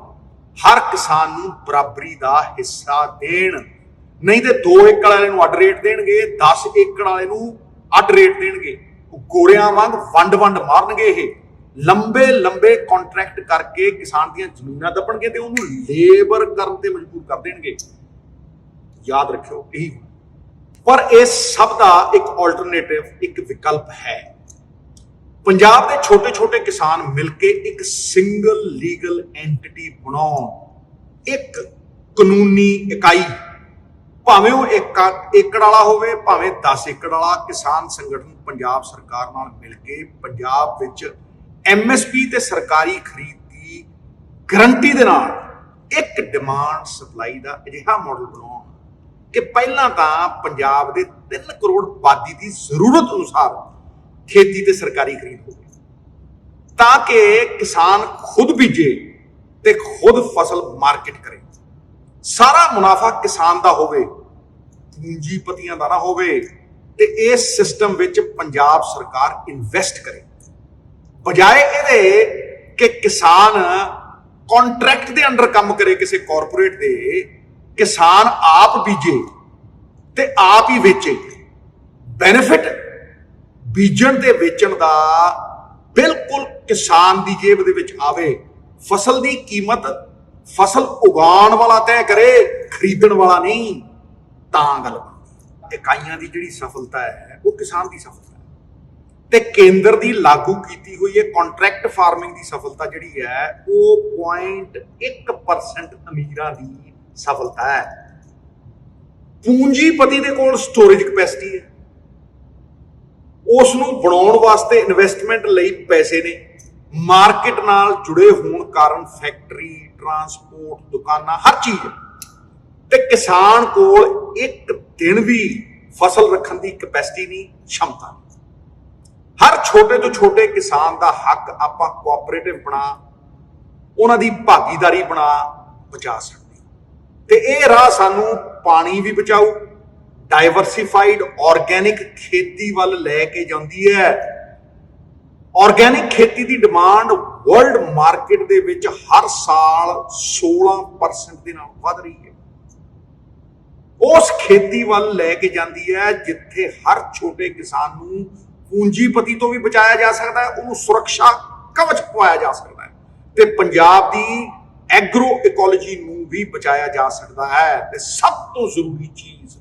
ਹਰ ਕਿਸਾਨ ਨੂੰ ਬਰਾਬਰੀ ਦਾ ਹਿੱਸਾ ਦੇਣ। ਨਹੀਂ ਤੇ 2 ਏਕੜ ਵਾਲੇ ਨੂੰ ਅੱਡ ਰੇਟ ਦੇਣਗੇ, 10 ਏਕੜ ਵਾਲੇ ਨੂੰ ਅੱਡ ਰੇਟ ਦੇਣਗੇ। ਗੋਰਿਆਂ ਵਾਂਗ ਵੰਡ ਮਾਰਨਗੇ। ਇਹ ਲੰਬੇ ਕੰਟਰੈਕਟ ਕਰਕੇ ਕਿਸਾਨ ਦੀਆਂ ਜ਼ਮੀਨਾਂ ਦੱਬਣਗੇ ਤੇ ਉਹਨੂੰ ਲੇਬਰ ਕਰਨ ਤੇ ਮਜਬੂਰ ਕਰ ਦੇਣਗੇ। ਯਾਦ ਰੱਖਿਓ ਇਹੀ। ਪਰ ਇਸ ਸਭ ਦਾ ਇੱਕ ਆਲਟਰਨੇਟਿਵ, ਇੱਕ ਵਿਕਲਪ ਹੈ। ਪੰਜਾਬ ਦੇ ਛੋਟੇ ਕਿਸਾਨ ਮਿਲ ਕੇ ਇੱਕ ਸਿੰਗਲ ਲੀਗਲ ਐਂਟੀਟੀ ਬਣਾਉਣ, ਇੱਕ ਕਾਨੂੰਨੀ ਇਕਾਈ, ਭਾਵੇਂ ਉਹ 1 ਏਕੜ ਵਾਲਾ ਹੋਵੇ ਭਾਵੇਂ 10 ਏਕੜ ਵਾਲਾ ਕਿਸਾਨ ਸੰਗਠਨ ਪੰਜਾਬ ਸਰਕਾਰ ਨਾਲ ਮਿਲ ਕੇ ਪੰਜਾਬ ਵਿੱਚ MSP ਤੇ ਸਰਕਾਰੀ ਖਰੀਦ ਦੀ ਗਰੰਟੀ ਦੇ ਨਾਲ ਇੱਕ ਡਿਮਾਂਡ ਸਪਲਾਈ ਦਾ ਅਜਿਹਾ ਮਾਡਲ ਬਣਾਉਣ ਕਿ ਪਹਿਲਾਂ ਤਾਂ ਪੰਜਾਬ ਦੇ 3 ਕਰੋੜ ਆਬਾਦੀ ਦੀ ਜ਼ਰੂਰਤ ਅਨੁਸਾਰ ਖੇਤੀ ਤੇ ਸਰਕਾਰੀ ਖਰੀਦ ਹੋਵੇ, ਤਾਂ ਕਿ ਕਿਸਾਨ ਖੁਦ ਬੀਜੇ ਤੇ ਖੁਦ ਫਸਲ ਮਾਰਕੀਟ ਕਰੇ। ਸਾਰਾ ਮੁਨਾਫਾ ਕਿਸਾਨ ਦਾ ਹੋਵੇ, ਪੂੰਜੀਪਤੀਆਂ ਦਾ ਨਾ ਹੋਵੇ। ਤੇ ਇਸ ਸਿਸਟਮ ਵਿੱਚ ਪੰਜਾਬ ਸਰਕਾਰ ਇਨਵੈਸਟ ਕਰੇ, ਬਜਾਏ ਇਹਦੇ ਕਿ ਕਿਸਾਨ ਕੰਟਰੈਕਟ ਦੇ ਅੰਡਰ ਕੰਮ ਕਰੇ ਕਿਸੇ ਕਾਰਪੋਰੇਟ ਦੇ। ਕਿਸਾਨ ਆਪ ਬੀਜੇ ਤੇ ਆਪ ਹੀ ਵੇਚੇ। ਬੈਨੀਫਿਟ ਬੀਜਣ ਤੇ ਵੇਚਣ ਦਾ ਬਿਲਕੁਲ ਕਿਸਾਨ ਦੀ ਜੇਬ ਦੇ ਵਿੱਚ ਆਵੇ। ਫਸਲ ਦੀ ਕੀਮਤ ਫਸਲ ਉਗਾਉਣ ਵਾਲਾ ਤੈਅ ਕਰੇ, ਖਰੀਦਣ ਵਾਲਾ ਨਹੀਂ। ਤਾਂ ਗੱਲ ਬਣਦੀ। ਇਕਾਈਆਂ ਦੀ ਜਿਹੜੀ ਸਫਲਤਾ ਹੈ ਉਹ ਕਿਸਾਨ ਦੀ ਸਫਲਤਾ ਹੈ ਤੇ ਕੇਂਦਰ ਦੀ ਲਾਗੂ ਕੀਤੀ ਹੋਈ ਹੈ ਕੰਟਰੈਕਟ ਫਾਰਮਿੰਗ ਦੀ ਸਫਲਤਾ ਜਿਹੜੀ ਹੈ ਉਹ 0.1% ਅਮੀਰਾਂ ਦੀ ਸਫਲਤਾ ਹੈ। ਪੂੰਜੀਪਤੀ ਦੇ ਕੋਲ ਸਟੋਰੇਜ ਕੈਪੈਸਿਟੀ ਹੈ, ਉਸ ਨੂੰ ਬਣਾਉਣ ਵਾਸਤੇ ਇਨਵੈਸਟਮੈਂਟ ਲਈ ਪੈਸੇ ਨੇ, ਮਾਰਕੀਟ ਨਾਲ ਜੁੜੇ ਹੋਣ ਕਾਰਨ ਫੈਕਟਰੀ, ਟਰਾਂਸਪੋਰਟ, ਦੁਕਾਨਾਂ, ਹਰ ਚੀਜ਼। ਤੇ ਕਿਸਾਨ ਕੋਲ ਇੱਕ ਦਿਨ ਵੀ ਫਸਲ ਰੱਖਣ ਦੀ ਕੈਪੈਸਿਟੀ ਨਹੀਂ, क्षमता। ਹਰ ਛੋਟੇ ਤੋਂ ਛੋਟੇ ਕਿਸਾਨ ਦਾ ਹੱਕ ਆਪਾਂ ਕੋਆਪਰੇਟਿਵ ਬਣਾ, ਉਹਨਾਂ ਦੀ ਭਾਗੀਦਾਰੀ ਬਣਾ ਬਚਾ ਸਕਦੇ। ਤੇ ਇਹ ਰਾਹ ਸਾਨੂੰ ਪਾਣੀ ਵੀ ਬਚਾਊ, ਡਾਈਵਰਸਿਫਾਈਡ ਆਰਗੈਨਿਕ ਖੇਤੀ ਵੱਲ ਲੈ ਕੇ ਜਾਂਦੀ ਹੈ। ਆਰਗੈਨਿਕ ਖੇਤੀ ਦੀ ਡਿਮਾਂਡ ਵਰਲਡ ਮਾਰਕੀਟ ਦੇ ਵਿੱਚ ਹਰ ਸਾਲ 16% ਦੇ ਨਾਲ ਵਧ ਰਹੀ ਹੈ। ਉਸ ਖੇਤੀ ਵੱਲ ਲੈ ਕੇ ਜਾਂਦੀ ਹੈ ਜਿੱਥੇ ਹਰ ਛੋਟੇ ਕਿਸਾਨ ਨੂੰ ਪੂੰਜੀਪਤੀ ਤੋਂ ਵੀ ਬਚਾਇਆ ਜਾ ਸਕਦਾ ਹੈ, ਉਹਨੂੰ ਸੁਰੱਖਿਆ ਕਵਚ ਪਵਾਇਆ ਜਾ ਸਕਦਾ ਹੈ ਤੇ ਪੰਜਾਬ ਦੀ ਐਗਰੋ ਇਕੋਲੋਜੀ ਨੂੰ ਵੀ ਬਚਾਇਆ ਜਾ ਸਕਦਾ ਹੈ। ਤੇ ਸਭ ਤੋਂ ਜ਼ਰੂਰੀ ਚੀਜ਼,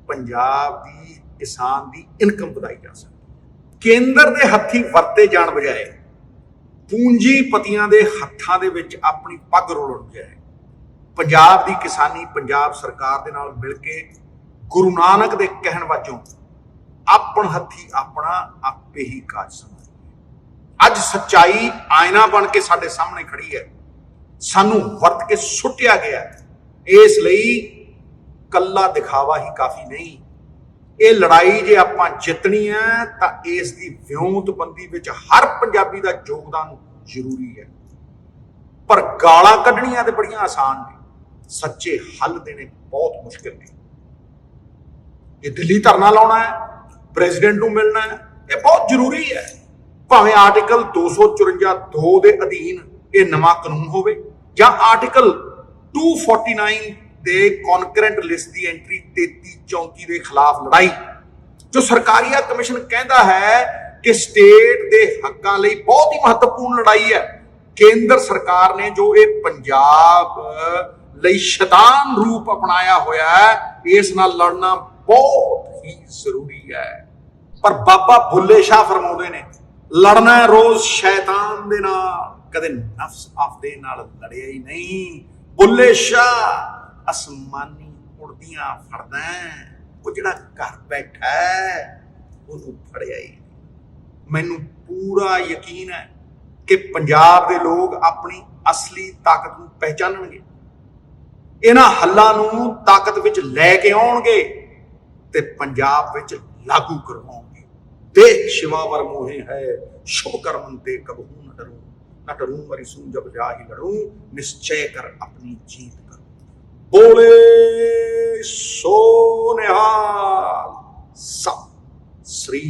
ਪੰਜਾਬ ਦੀ ਕਿਸਾਨ ਦੀ ਇਨਕਮ ਵਧਾਈ ਜਾ ਸਕਦੀ ਹੈ। ਕੇਂਦਰ ਦੇ ਹੱਥੀਂ ਵਰਤੇ ਜਾਣ ਬਜਾਏ ਪੂੰਜੀਪਤੀਆਂ ਦੇ ਹੱਥਾਂ ਦੇ ਵਿੱਚ ਆਪਣੀ ਪੱਗ ਰੋਲਣ ਬਜਾਏ ਪੰਜਾਬ ਦੀ ਕਿਸਾਨੀ ਪੰਜਾਬ ਸਰਕਾਰ ਦੇ ਨਾਲ ਮਿਲ ਕੇ ਗੁਰੂ ਨਾਨਕ ਦੇ ਕਹਿਣ ਵਜੋਂ ਆਪਣ ਹੱਥੀ ਆਪਣਾ ਆਪੇ ਹੀ ਕਾਜ ਸੰਭਾਲੀਏ। ਅੱਜ ਸੱਚਾਈ ਆਇਨਾ ਬਣ ਕੇ ਸਾਡੇ ਸਾਹਮਣੇ ਖੜੀ ਹੈ, ਸਾਨੂੰ ਵਰਤ ਕੇ ਸੁੱਟਿਆ ਗਿਆ ਹੈ। ਇਸ ਲਈ ਕੱਲਾ ਦਿਖਾਵਾ ਹੀ ਕਾਫੀ ਨਹੀਂ। ਇਹ ਲੜਾਈ ਜੇ ਆਪਾਂ ਜਿੱਤਣੀ ਹੈ ਤਾਂ ਇਸ ਦੀ ਵਿਉਂਤਬੰਦੀ ਵਿੱਚ ਹਰ ਪੰਜਾਬੀ ਦਾ ਯੋਗਦਾਨ ਜ਼ਰੂਰੀ ਹੈ। ਪਰ ਗਾਲਾਂ ਕੱਢਣੀਆਂ ਤੇ ਬੜੀਆਂ ਆਸਾਨ ਨੇ, ਸੱਚੇ ਹੱਲ ਦੇਣੇ ਬਹੁਤ ਮੁਸ਼ਕਿਲ ਨੇ। ਇਹ ਦਿੱਲੀ ਧਰਨਾ ਲਾਉਣਾ ਹੈ, ਪ੍ਰੈਜ਼ੀਡੈਂਟ ਨੂੰ ਮਿਲਣਾ ਹੈ, ਇਹ ਬਹੁਤ ਜ਼ਰੂਰੀ ਹੈ। ਭਾਵੇਂ ਆਰਟੀਕਲ 254(2) ਦੇ ਅਧੀਨ ਇਹ ਨਵਾਂ ਕਾਨੂੰਨ ਹੋਵੇ ਜਾਂ ਆਰਟੀਕਲ 249 ਦੇ ਕੌਨਕਰੈਂਟ ਲਿਸਟ ਦੀ ਐਂਟਰੀ 33-34 ਦੇ ਖਿਲਾਫ ਲੜਾਈ। ਜੋ ਸਰਕਾਰੀਆ ਕਮਿਸ਼ਨ ਕਹਿੰਦਾ ਹੈ ਕਿ ਸਟੇਟ ਦੇ ਹੱਕਾਂ ਲਈ ਬਹੁਤ ਹੀ ਮਹੱਤਵਪੂਰਨ ਲੜਾਈ ਹੈ। ਕੇਂਦਰ ਸਰਕਾਰ ਨੇ ਜੋ ਇਹ ਪੰਜਾਬ ਲਈ ਸ਼ੈਤਾਨ ਰੂਪ ਅਪਣਾਇਆ ਹੋਇਆ ਹੈ, ਇਸ ਨਾਲ ਲੜਨਾ ਬਹੁਤ ਹੀ ਜ਼ਰੂਰੀ ਹੈ। ਪਰ ਬਾਬਾ ਬੁੱਲੇ ਸ਼ਾਹ ਫਰਮਾਉਂਦੇ ਨੇ, ਲੜਨਾ ਹੈ ਰੋਜ਼ ਸ਼ੈਤਾਨ ਦੇ ਨਾਲ, ਕਦੇ ਨਫਸ ਆਪਦੇ ਨਾਲ ਲੜਿਆ ਹੀ ਨਹੀਂ। ਬੁੱਲੇ ਸ਼ਾਹ ਅਸਮਾਨੀ ਉੜਦੀਆਂ ਫੜਦਾ, ਉਹ ਜਿਹੜਾ ਘਰ ਬੈਠਾ ਹੈ ਉਹਨੂੰ ਫੜਿਆ ਹੀ। ਮੈਨੂੰ ਪੂਰਾ ਯਕੀਨ ਹੈ ਕਿ ਪੰਜਾਬ ਦੇ ਲੋਕ ਆਪਣੀ ਅਸਲੀ ਤਾਕਤ ਨੂੰ ਪਹਿਚਾਨਣਗੇ, ਇਹਨਾਂ ਹੱਲਾਂ ਨੂੰ ਤਾਕਤ ਵਿੱਚ ਲੈ ਕੇ ਆਉਣਗੇ ਤੇ ਪੰਜਾਬ ਵਿੱਚ ਲਾਗੂ ਕਰਵਾਉਣਗੇ। ਦੇਖ शिवावर मोहे है शुभ कर्मन ते कबहू न डरूं मरी सूं जब जाहि लड़ूं निश्चय कर अपनी जीत करूं। बोले सो निहाल, सत श्री